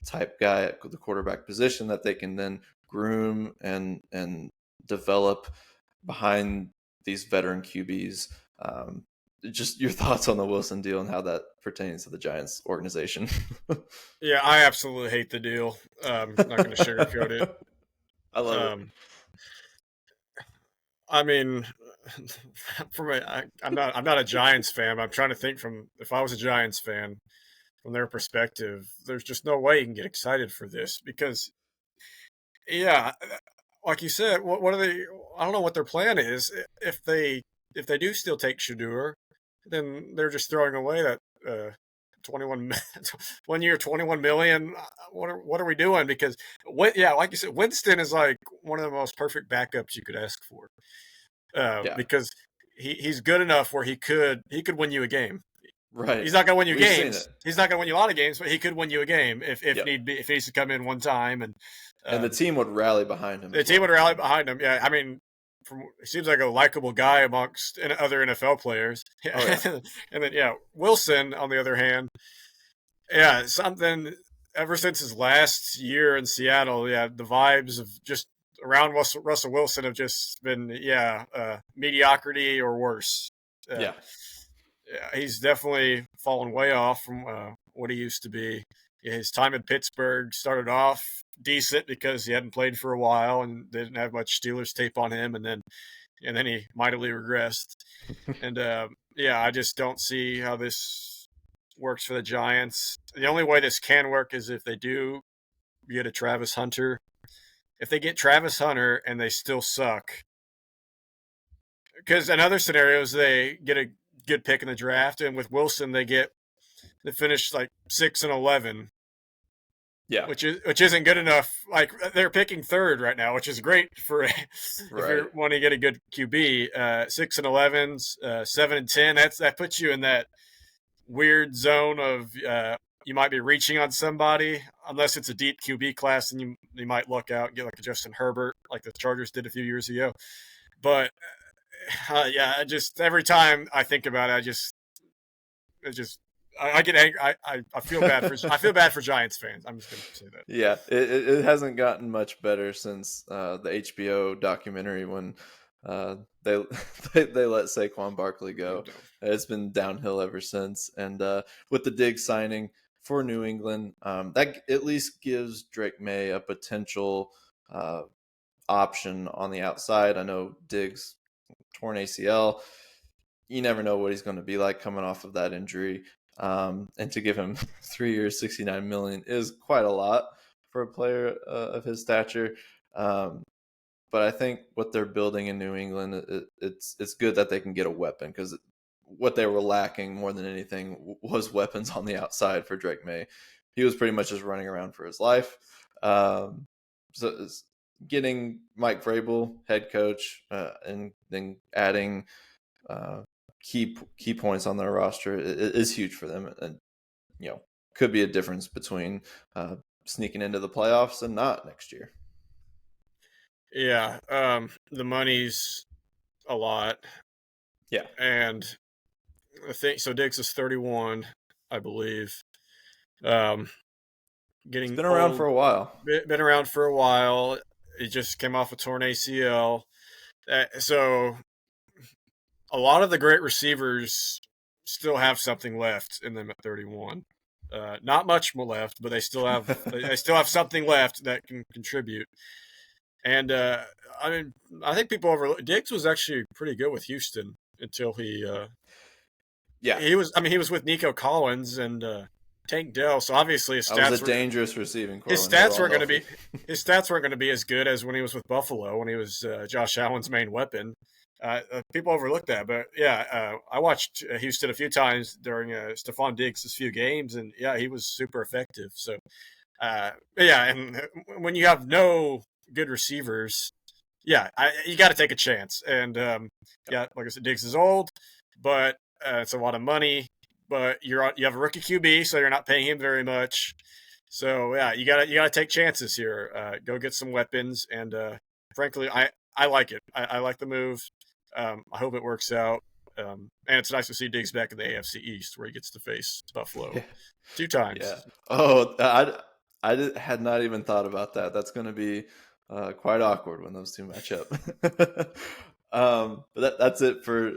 type guy at the quarterback position that they can then groom and develop behind these veteran QBs. Just your thoughts on the Wilson deal and how that pertains to the Giants organization. Yeah, I absolutely hate the deal. Not going to sugarcoat it. I love it. I mean, I'm not a Giants fan. But I'm trying to think from if I was a Giants fan from their perspective, there's just no way you can get excited for this because, yeah, like you said, what are they? I don't know what their plan is. If they do still take Shadur, then they're just throwing away that 21 1 year 21 million. What are we doing? Because yeah, like you said, Winston is like one of the most perfect backups you could ask for. Yeah. Because he's good enough where he could win you a game. Right. He's not going to win you We've seen games. it. He's not going to win you a lot of games, but he could win you a game if Yep. need be, if he needs to come in one time and the team would rally behind him. The team would rally behind him. Yeah, I mean, he seems like a likable guy amongst other NFL players. Oh, yeah. And then Wilson on the other hand, something ever since his last year in Seattle, the vibes of just around Russell Wilson have just been mediocrity or worse. Yeah. He's definitely fallen way off from what he used to be. His time in Pittsburgh started off decent because he hadn't played for a while and they didn't have much Steelers tape on him, and then he mightily regressed. And I just don't see how this works for the Giants. The only way this can work is if they do get a Travis Hunter. If they get Travis Hunter and they still suck, because in other scenarios they get a good pick in the draft, and with Wilson they finish like 6-11. Yeah, which isn't good enough. Like they're picking third right now, which is great for if you want to get a good QB. 6-11s, 7-10. That puts you in that weird zone of you might be reaching on somebody unless it's a deep QB class, and you might luck out and get like a Justin Herbert, like the Chargers did a few years ago. But just every time I think about it, I get angry. I feel bad for Giants fans. I'm just going to say that. Yeah, it hasn't gotten much better since the HBO documentary when they let Saquon Barkley go. It's been downhill ever since. And with the Diggs signing for New England, that at least gives Drake May a potential option on the outside. I know Diggs torn ACL. You never know what he's going to be like coming off of that injury. And to give him 3 years, $69 million is quite a lot for a player of his stature. But I think what they're building in New England, it's good that they can get a weapon, because what they were lacking more than anything was weapons on the outside for Drake May. He was pretty much just running around for his life. So getting Mike Vrabel, head coach, and then adding key points on their roster is huge for them, and could be a difference between sneaking into the playoffs and not next year. Yeah, the money's a lot. Yeah, and I think so. Diggs is 31, I believe. Getting it's been around old, for a while. Been around for a while. He just came off a torn ACL, so a lot of the great receivers still have something left in them at 31. Not much more left, but they still have something left that can contribute. And I think people overlook Diggs was actually pretty good with Houston until he was with Nico Collins and Tank Dell, so obviously his stats was a dangerous receiving core. His stats weren't going to be as good as when he was with Buffalo, when he was Josh Allen's main weapon. People overlook that, but I watched Houston a few times during Stephon Diggs' few games, and he was super effective. So, and when you have no good receivers, you got to take a chance. And like I said, Diggs is old, but it's a lot of money. But you have a rookie QB, so you're not paying him very much. So yeah, you gotta take chances here. Go get some weapons, and frankly, I like it. I like the move. I hope it works out. And it's nice to see Diggs back in the AFC East, where he gets to face Buffalo Yeah. 2 times. Yeah. Oh, had not even thought about that. That's going to be quite awkward when those two match up. But that's it for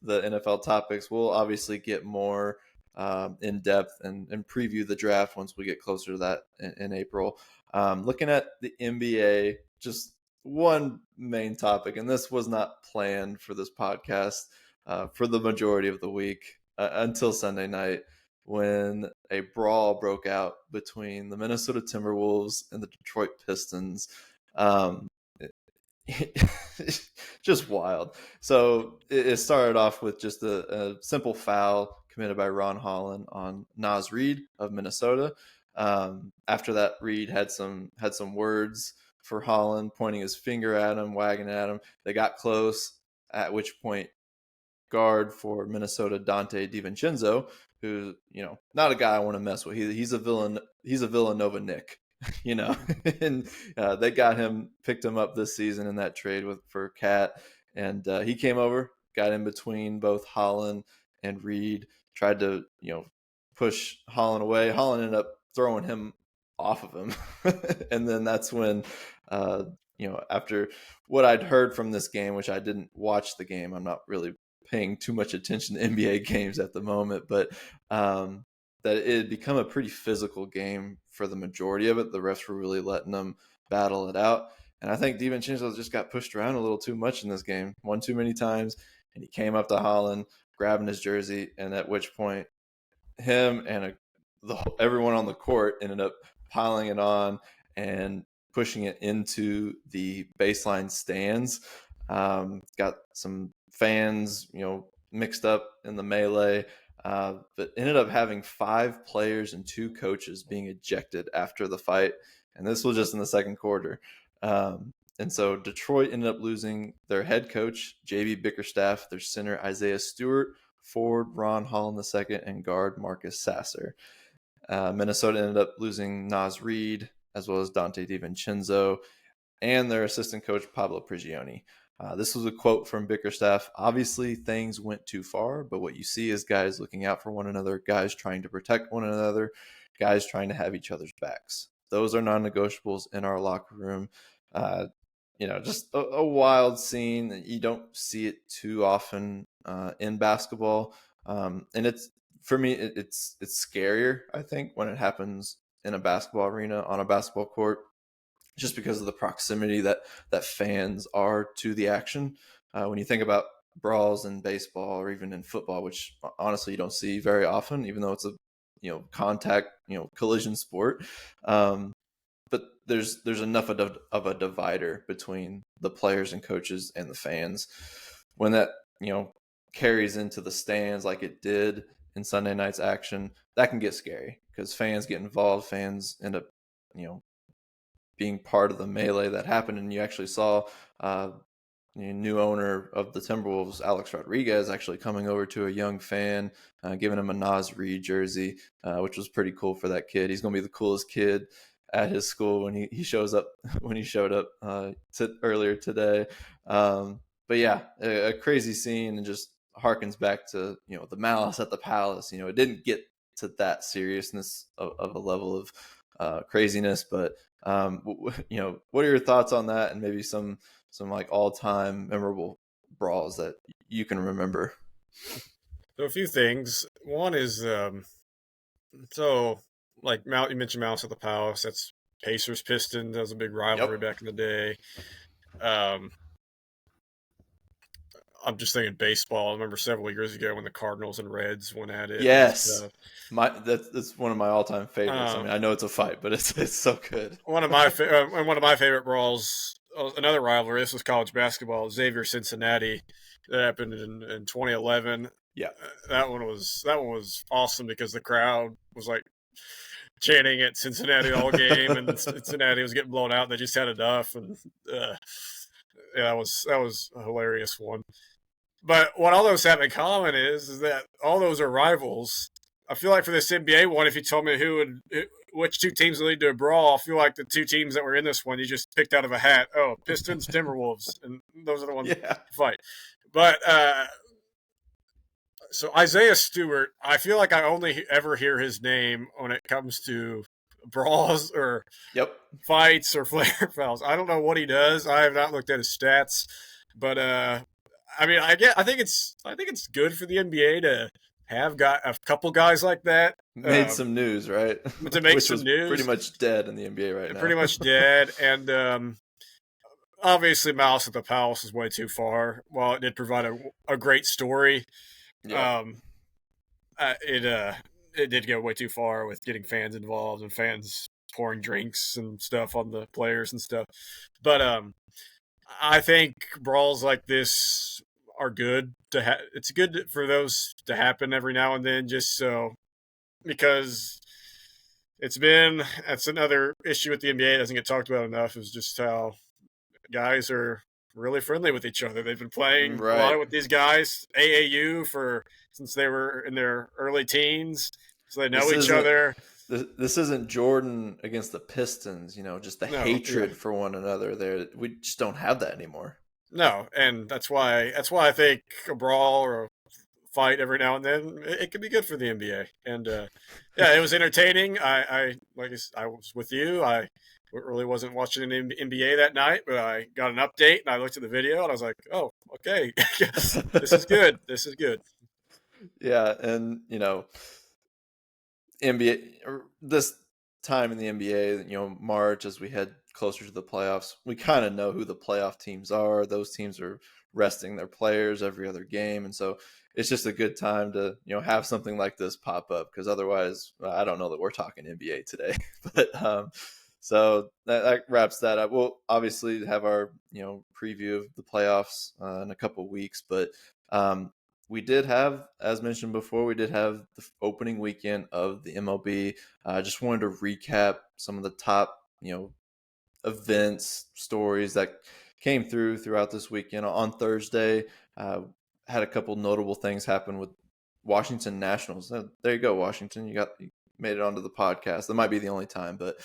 the NFL topics. We'll obviously get more in depth and preview the draft once we get closer to that in April. Looking at the NBA, just one main topic, and this was not planned for this podcast for the majority of the week until Sunday night, when a brawl broke out between the Minnesota Timberwolves and the Detroit Pistons. Um, just wild. So it started off with just a simple foul committed by Ron Holland on Naz Reid of Minnesota. After that, Reid had some words for Holland, pointing his finger at him, wagging at him. They got close, at which point guard for Minnesota, Dante DiVincenzo, who's not a guy I want to mess with. He's a villain. He's a Villanova Nick, and they got him, picked him up this season in that trade for Cat, and he came over, got in between both Holland and Reid, tried to push Holland away. Holland ended up throwing him off of him, and then that's when. After what I'd heard from this game, which I didn't watch the game, I'm not really paying too much attention to NBA games at the moment, but that it had become a pretty physical game for the majority of it. The refs were really letting them battle it out. And I think DiVincenzo just got pushed around a little too much in this game, one too many times. And he came up to Holland, grabbing his jersey, and at which point him and everyone on the court ended up piling it on and pushing it into the baseline stands. Got some fans, mixed up in the melee, but ended up having 5 players and 2 coaches being ejected after the fight. And this was just in the second quarter. And so Detroit ended up losing their head coach, JB Bickerstaff, their center, Isaiah Stewart, forward Ron Holland II, and guard Marcus Sasser. Minnesota ended up losing Naz Reid, as well as Dante DiVincenzo, and their assistant coach, Pablo Prigioni. This was a quote from Bickerstaff. Obviously, things went too far, but what you see is guys looking out for one another, guys trying to protect one another, guys trying to have each other's backs. Those are non-negotiables in our locker room. Just a wild scene. You don't see it too often in basketball. And it's, for me, it's scarier, I think, when it happens in a basketball arena, on a basketball court, just because of the proximity that fans are to the action. When you think about brawls in baseball or even in football, which honestly you don't see very often, even though it's a contact collision sport. But there's enough of a divider between the players and coaches and the fans. When that carries into the stands like it did in Sunday night's action, that can get scary because fans get involved. Fans end up being part of the melee that happened, and you actually saw new owner of the Timberwolves, Alex Rodriguez, actually coming over to a young fan, giving him a Naz Reid jersey, which was pretty cool for that kid. He's going to be the coolest kid at his school when he shows up, when he showed up earlier today. But yeah, a crazy scene, and just harkens back to the Malice at the Palace. It didn't get to that seriousness of a level of craziness, but what are your thoughts on that, and maybe some like all-time memorable brawls that you can remember? So a few things. One is you mentioned Malice at the Palace. That's Pacers Pistons. That was a big rivalry back in the day. I'm just thinking baseball. I remember several years ago when the Cardinals and Reds went at it. Yes, that's one of my all-time favorites. I know it's a fight, but it's so good. One of my favorite brawls. Another rivalry. This was college basketball. Xavier Cincinnati. That happened in 2011. Yeah, that one was awesome because the crowd was like chanting at Cincinnati all game, and Cincinnati was getting blown out. They just had enough, and that was a hilarious one. But what all those have in common is that all those are rivals. I feel like for this NBA one, if you told me which two teams would lead to a brawl, I feel like the two teams that were in this one you just picked out of a hat. Oh, Pistons, Timberwolves, and those are the ones Yeah. to fight. But so Isaiah Stewart, I feel like I only ever hear his name when it comes to brawls or Yep. fights or flare fouls. I don't know what he does. I have not looked at his stats, but I mean, I think it's good for the NBA to have got a couple guys like that. Made some news, right? To make Which some was pretty news, much dead in the NBA right now. pretty much dead, and obviously Mouse at the Palace is way too far. While it did provide a great story, Yeah. It did go way too far with getting fans involved and fans pouring drinks and stuff on the players and stuff. But I think brawls like this are good to have. It's good for those to happen every now and then, just so because that's another issue with the NBA. It doesn't get talked about enough. Is just how guys are really friendly with each other. They've been playing a Right. lot with these guys AAU since they were in their early teens, so they know each other. This isn't Jordan against the Pistons, just the hatred for one another. There, we just don't have that anymore. No, and that's why I think a brawl or a fight every now and then it can be good for the NBA. And yeah, it was entertaining. I was with you. I really wasn't watching an NBA that night, but I got an update and I looked at the video and I was like, oh, okay, this is good. This is good. Yeah, and NBA this time in the NBA, March as we head closer to the playoffs, we kind of know who the playoff teams are. Those teams are resting their players every other game, and so it's just a good time to have something like this pop up, because otherwise I don't know that we're talking NBA today. But so that wraps that up. We'll obviously have our preview of the playoffs in a couple weeks, but we did have, as mentioned before, we did have the opening weekend of the MLB. I just wanted to recap some of the top, events, stories that came throughout this weekend. On Thursday, had a couple notable things happen with Washington Nationals. There you go, Washington. You made it onto the podcast. That might be the only time, but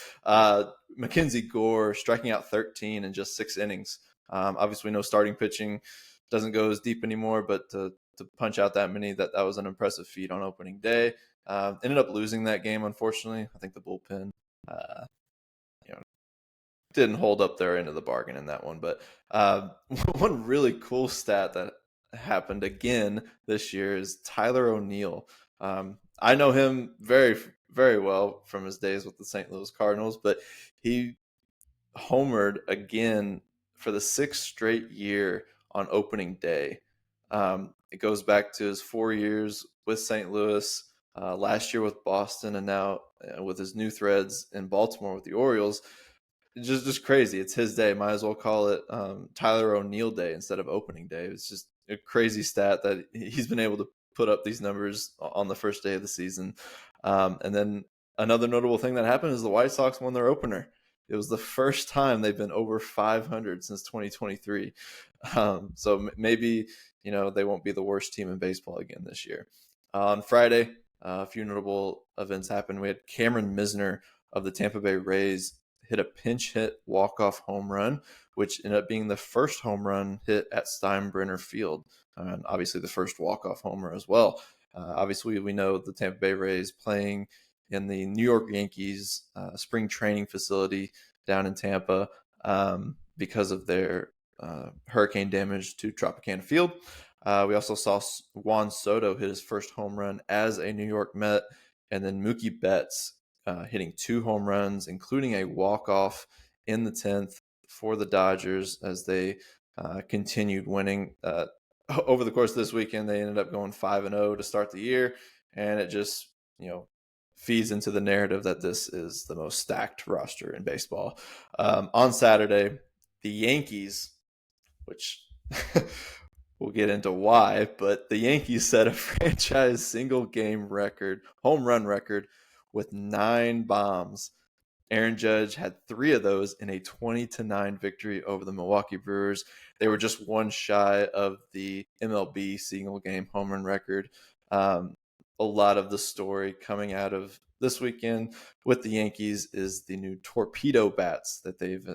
Mackenzie Gore striking out 13 in just 6 innings. Obviously, no starting pitching, doesn't go as deep anymore, but to punch out that many, that was an impressive feat on opening day. Ended up losing that game, unfortunately. I think the bullpen, didn't hold up their end of the bargain in that one. But one really cool stat that happened again this year is Tyler O'Neill. I know him very, very well from his days with the St. Louis Cardinals, but he homered again for the 6th straight year on opening day. It goes back to his 4 years with St. Louis, last year with Boston, and now with his new threads in Baltimore with the Orioles. Just crazy. It's his day. Might as well call it Tyler O'Neill Day instead of opening day. It's just a crazy stat that he's been able to put up these numbers on the first day of the season. And then another notable thing that happened is the White Sox won their opener. It was the first time they've been over 500 since 2023. So maybe, they won't be the worst team in baseball again this year. On Friday, a few notable events happened. We had Cameron Misner of the Tampa Bay Rays hit a pinch hit walk-off home run, which ended up being the first home run hit at Steinbrenner Field, and obviously the first walk-off homer as well. Obviously, we know the Tampa Bay Rays playing in the New York Yankees spring training facility down in Tampa because of their hurricane damage to Tropicana Field. We also saw Juan Soto hit his first home run as a New York Met, and then Mookie Betts hitting 2 home runs, including a walk-off in the 10th for the Dodgers as they continued winning. Over the course of this weekend, they ended up going 5-0 to start the year, and it just, feeds into the narrative that this is the most stacked roster in baseball. On Saturday, the Yankees, which we'll get into why, but the Yankees set a franchise single game record, home run record, with 9 bombs. Aaron Judge had 3 of those in a 20-9 victory over the Milwaukee Brewers. They were just one shy of the MLB single game home run record. a lot of the story coming out of this weekend with the Yankees is the new torpedo bats that they've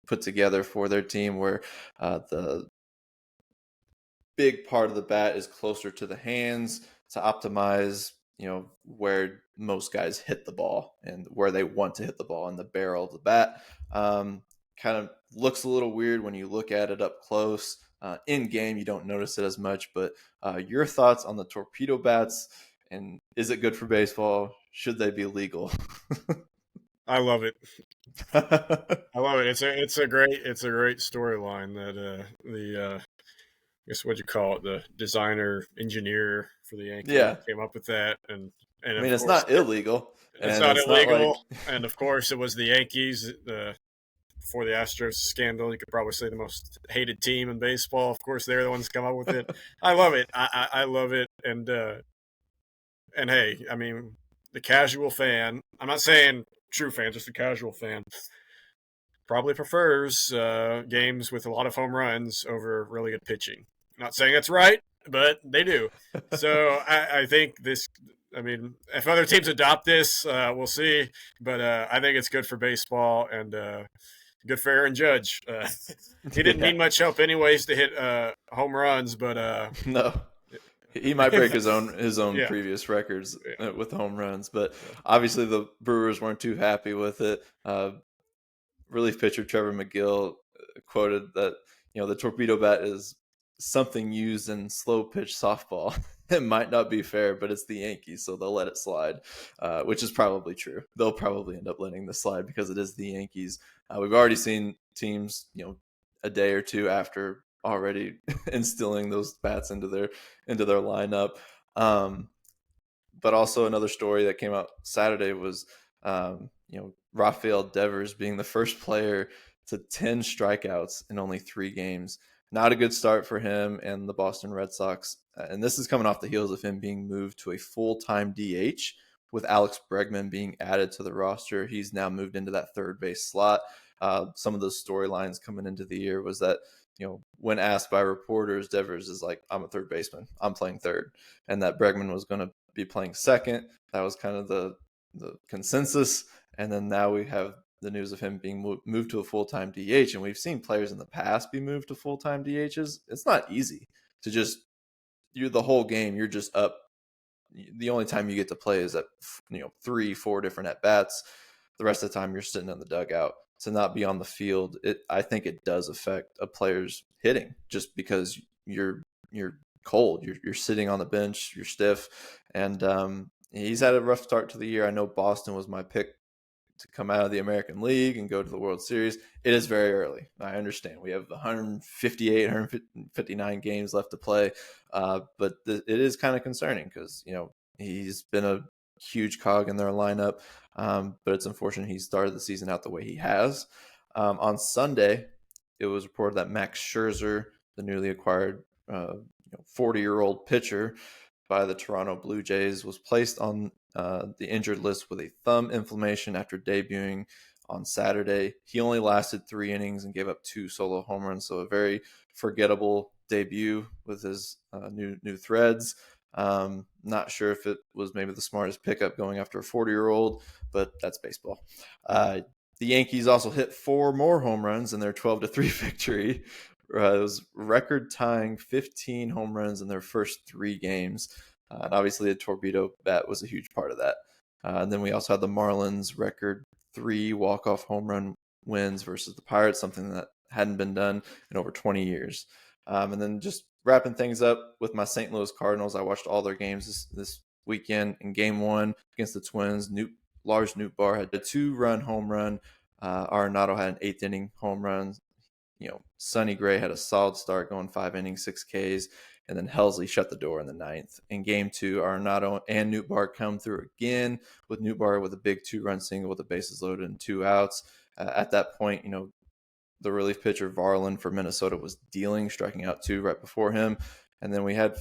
put together for their team, where the big part of the bat is closer to the hands to optimize, where most guys hit the ball and where they want to hit the ball in the barrel of the bat. Kind of looks a little weird when you look at it up close. In game, you don't notice it as much, but your thoughts on the torpedo bats, and is it good for baseball? Should they be legal? I love it. I love it. It's a great storyline that I guess what you call it, the designer engineer for the Yankees Yeah. came up with that, and I of mean, it's course not illegal, it's and not it's not like illegal, and of course it was the Yankees. Before the Astros scandal, you could probably say the most hated team in baseball. Of course, they're the ones come up with it. I love it. I love it, and hey, I mean, the casual fan. I'm not saying true fan, just a casual fan probably prefers games with a lot of home runs over really good pitching. Not saying that's right, but they do. So I think this. I mean, if other teams adopt this, we'll see. But I think it's good for baseball and good for Aaron Judge. He didn't yeah. need much help anyways to hit home runs, but No, he might break his own yeah, previous records yeah, with home runs, but obviously the Brewers weren't too happy with it. Relief pitcher Trevor McGill quoted that the torpedo bat is something used in slow pitch softball. It might not be fair, but it's the Yankees, so they'll let it slide, which is probably true. They'll probably end up letting this slide because it is the Yankees. We've already seen teams, a day or two after already instilling those bats into their lineup. But also another story that came out Saturday was, Rafael Devers being the first player to 10 strikeouts in only 3 games. Not a good start for him and the Boston Red Sox. And this is coming off the heels of him being moved to a full-time DH with Alex Bregman being added to the roster. He's now moved into that third base slot. Some of those storylines coming into the year was that, when asked by reporters, Devers is like, I'm a third baseman. I'm playing third. And that Bregman was going to be playing second. That was kind of the consensus. And then now we have the news of him being moved to a full-time DH. And we've seen players in the past be moved to full-time DHs. It's not easy to just, you're the whole game, you're just up. The only time you get to play is at 3-4 different at bats. The rest of the time you're sitting in the dugout. To not be on the field, I think it does affect a player's hitting, just because you're cold. You're sitting on the bench. You're stiff, and he's had a rough start to the year. I know Boston was my pick to come out of the American League and go to the World Series. It is very early. I understand. We have 158, 159 games left to play, but it is kind of concerning because he's been a huge cog in their lineup, but it's unfortunate he started the season out the way he has. On Sunday, it was reported that Max Scherzer, the newly acquired 40-year-old pitcher by the Toronto Blue Jays, was placed on the injured list with a thumb inflammation after debuting on Saturday. He only lasted 3 innings and gave up 2 solo home runs, so a very forgettable debut with his new threads. Not sure if it was maybe the smartest pickup going after a 40-year-old, but that's baseball. The Yankees also hit 4 more home runs in their 12-3 victory. It was record-tying 15 home runs in their first 3 games. And obviously, the torpedo bat was a huge part of that. And then we also had the Marlins record 3 walk-off home run wins versus the Pirates, something that hadn't been done in over 20 years. And then just wrapping things up with my St. Louis Cardinals, I watched all their games this weekend. In Game 1 against the Twins, Lars Nootbaar had a 2-run home run. Arenado had an 8th-inning home run. Sonny Gray had a solid start, going 5 innings, 6 Ks, and then Helsley shut the door in the 9th. In Game 2, Arenado and Nootbaar come through again, with Nootbaar with a big 2-run single with the bases loaded and 2 outs. At that point, the relief pitcher Varland for Minnesota was dealing, striking out 2 right before him. And then we had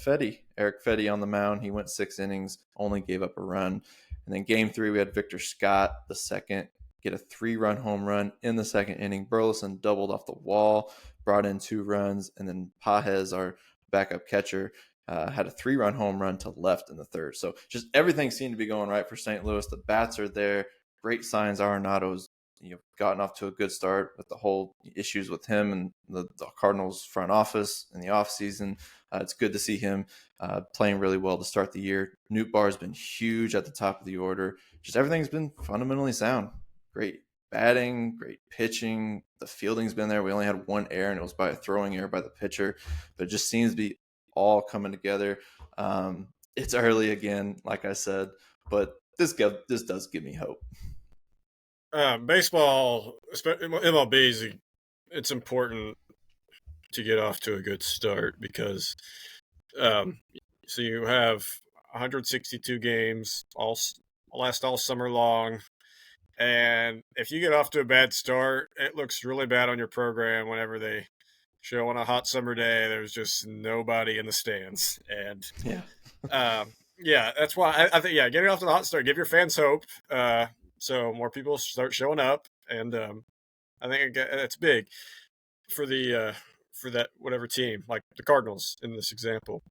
Eric Fedde on the mound. He went 6 innings, only gave up a run. And then Game 3, we had Victor Scott, the second, get a 3-run home run in the second inning. Burleson doubled off the wall, brought in 2 runs, and then Pajes, our backup catcher, had a 3-run home run to left in the third. So just everything seemed to be going right for St. Louis. The bats are there. Great signs. Arenado's gotten off to a good start with the whole issues with him and the Cardinals front office in the offseason. It's good to see him playing really well to start the year. Newt Barr's been huge at the top of the order. Just everything's been fundamentally sound. Great batting, great pitching. The fielding's been there. We only had one error, and it was by a throwing error by the pitcher. But it just seems to be all coming together. It's early again, like I said, but this does give me hope. Baseball, MLB, it's important to get off to a good start because so you have 162 games last all summer long. And if you get off to a bad start, it looks really bad on your program whenever they show on a hot summer day. There's just nobody in the stands. And that's why I think, getting off to the hot start, give your fans hope. So more people start showing up. And I think that's big for for that whatever team, like the Cardinals in this example.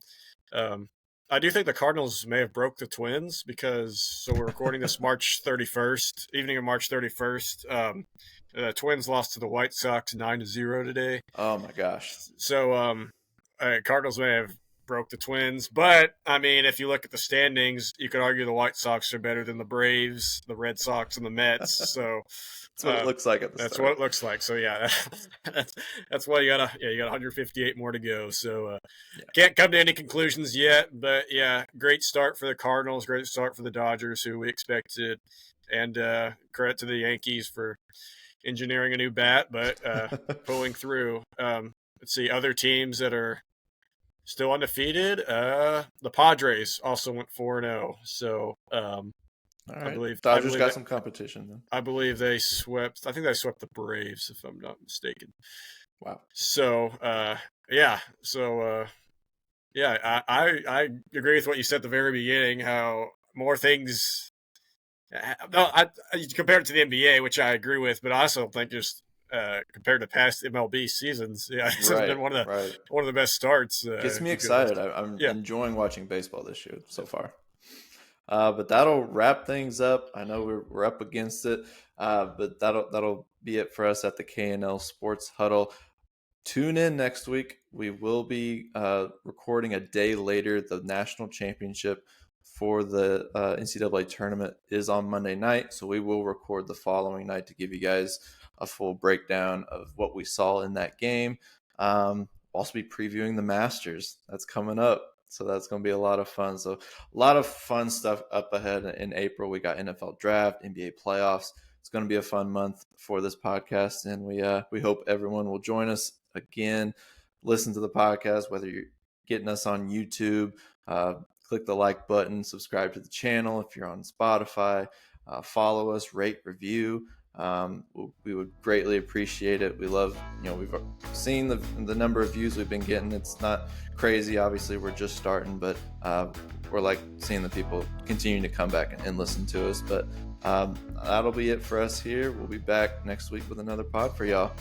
I do think the Cardinals may have broke the Twins because we're recording this evening of March 31st. The Twins lost to the White Sox 9-0 today. Oh my gosh. So Cardinals may have broke the Twins, but I mean, if you look at the standings, you could argue the White Sox are better than the Braves, the Red Sox, and the Mets. So that's what it looks like at the That's start. what it looks like. So yeah, that's why you got 158 more to go. So can't come to any conclusions yet, but yeah, great start for the Cardinals, great start for the Dodgers, who we expected, and credit to the Yankees for engineering a new bat, but pulling through. Let's see, other teams that are still undefeated. The Padres also went 4-0. So all right. I believe Dodgers got some competition then. I believe they swept. I think they swept the Braves, if I'm not mistaken. Wow. So I agree with what you said at the very beginning. How more things. No, I compared it to the NBA, which I agree with, but I also think just compared to past MLB seasons, it's been one of the best starts. Gets me excited. I'm enjoying watching baseball this year so far. But that'll wrap things up. I know we're up against it, but that'll be it for us at the KNL Sports Huddle. Tune in next week. We will be recording a day later. The national championship for the NCAA tournament is on Monday night, so we will record the following night to give you guys a full breakdown of what we saw in that game. We'll also be previewing the Masters. That's coming up. So that's going to be a lot of fun. So a lot of fun stuff up ahead in April. We got NFL draft, NBA playoffs. It's going to be a fun month for this podcast, and we hope everyone will join us again. Listen to the podcast, whether you're getting us on YouTube, click the like button, subscribe to the channel. If you're on Spotify, follow us, rate, review. We would greatly appreciate it. We love, we've seen the number of views we've been getting. It's not crazy. Obviously, we're just starting, but we're like seeing the people continuing to come back and listen to us. But that'll be it for us here. We'll be back next week with another pod for y'all.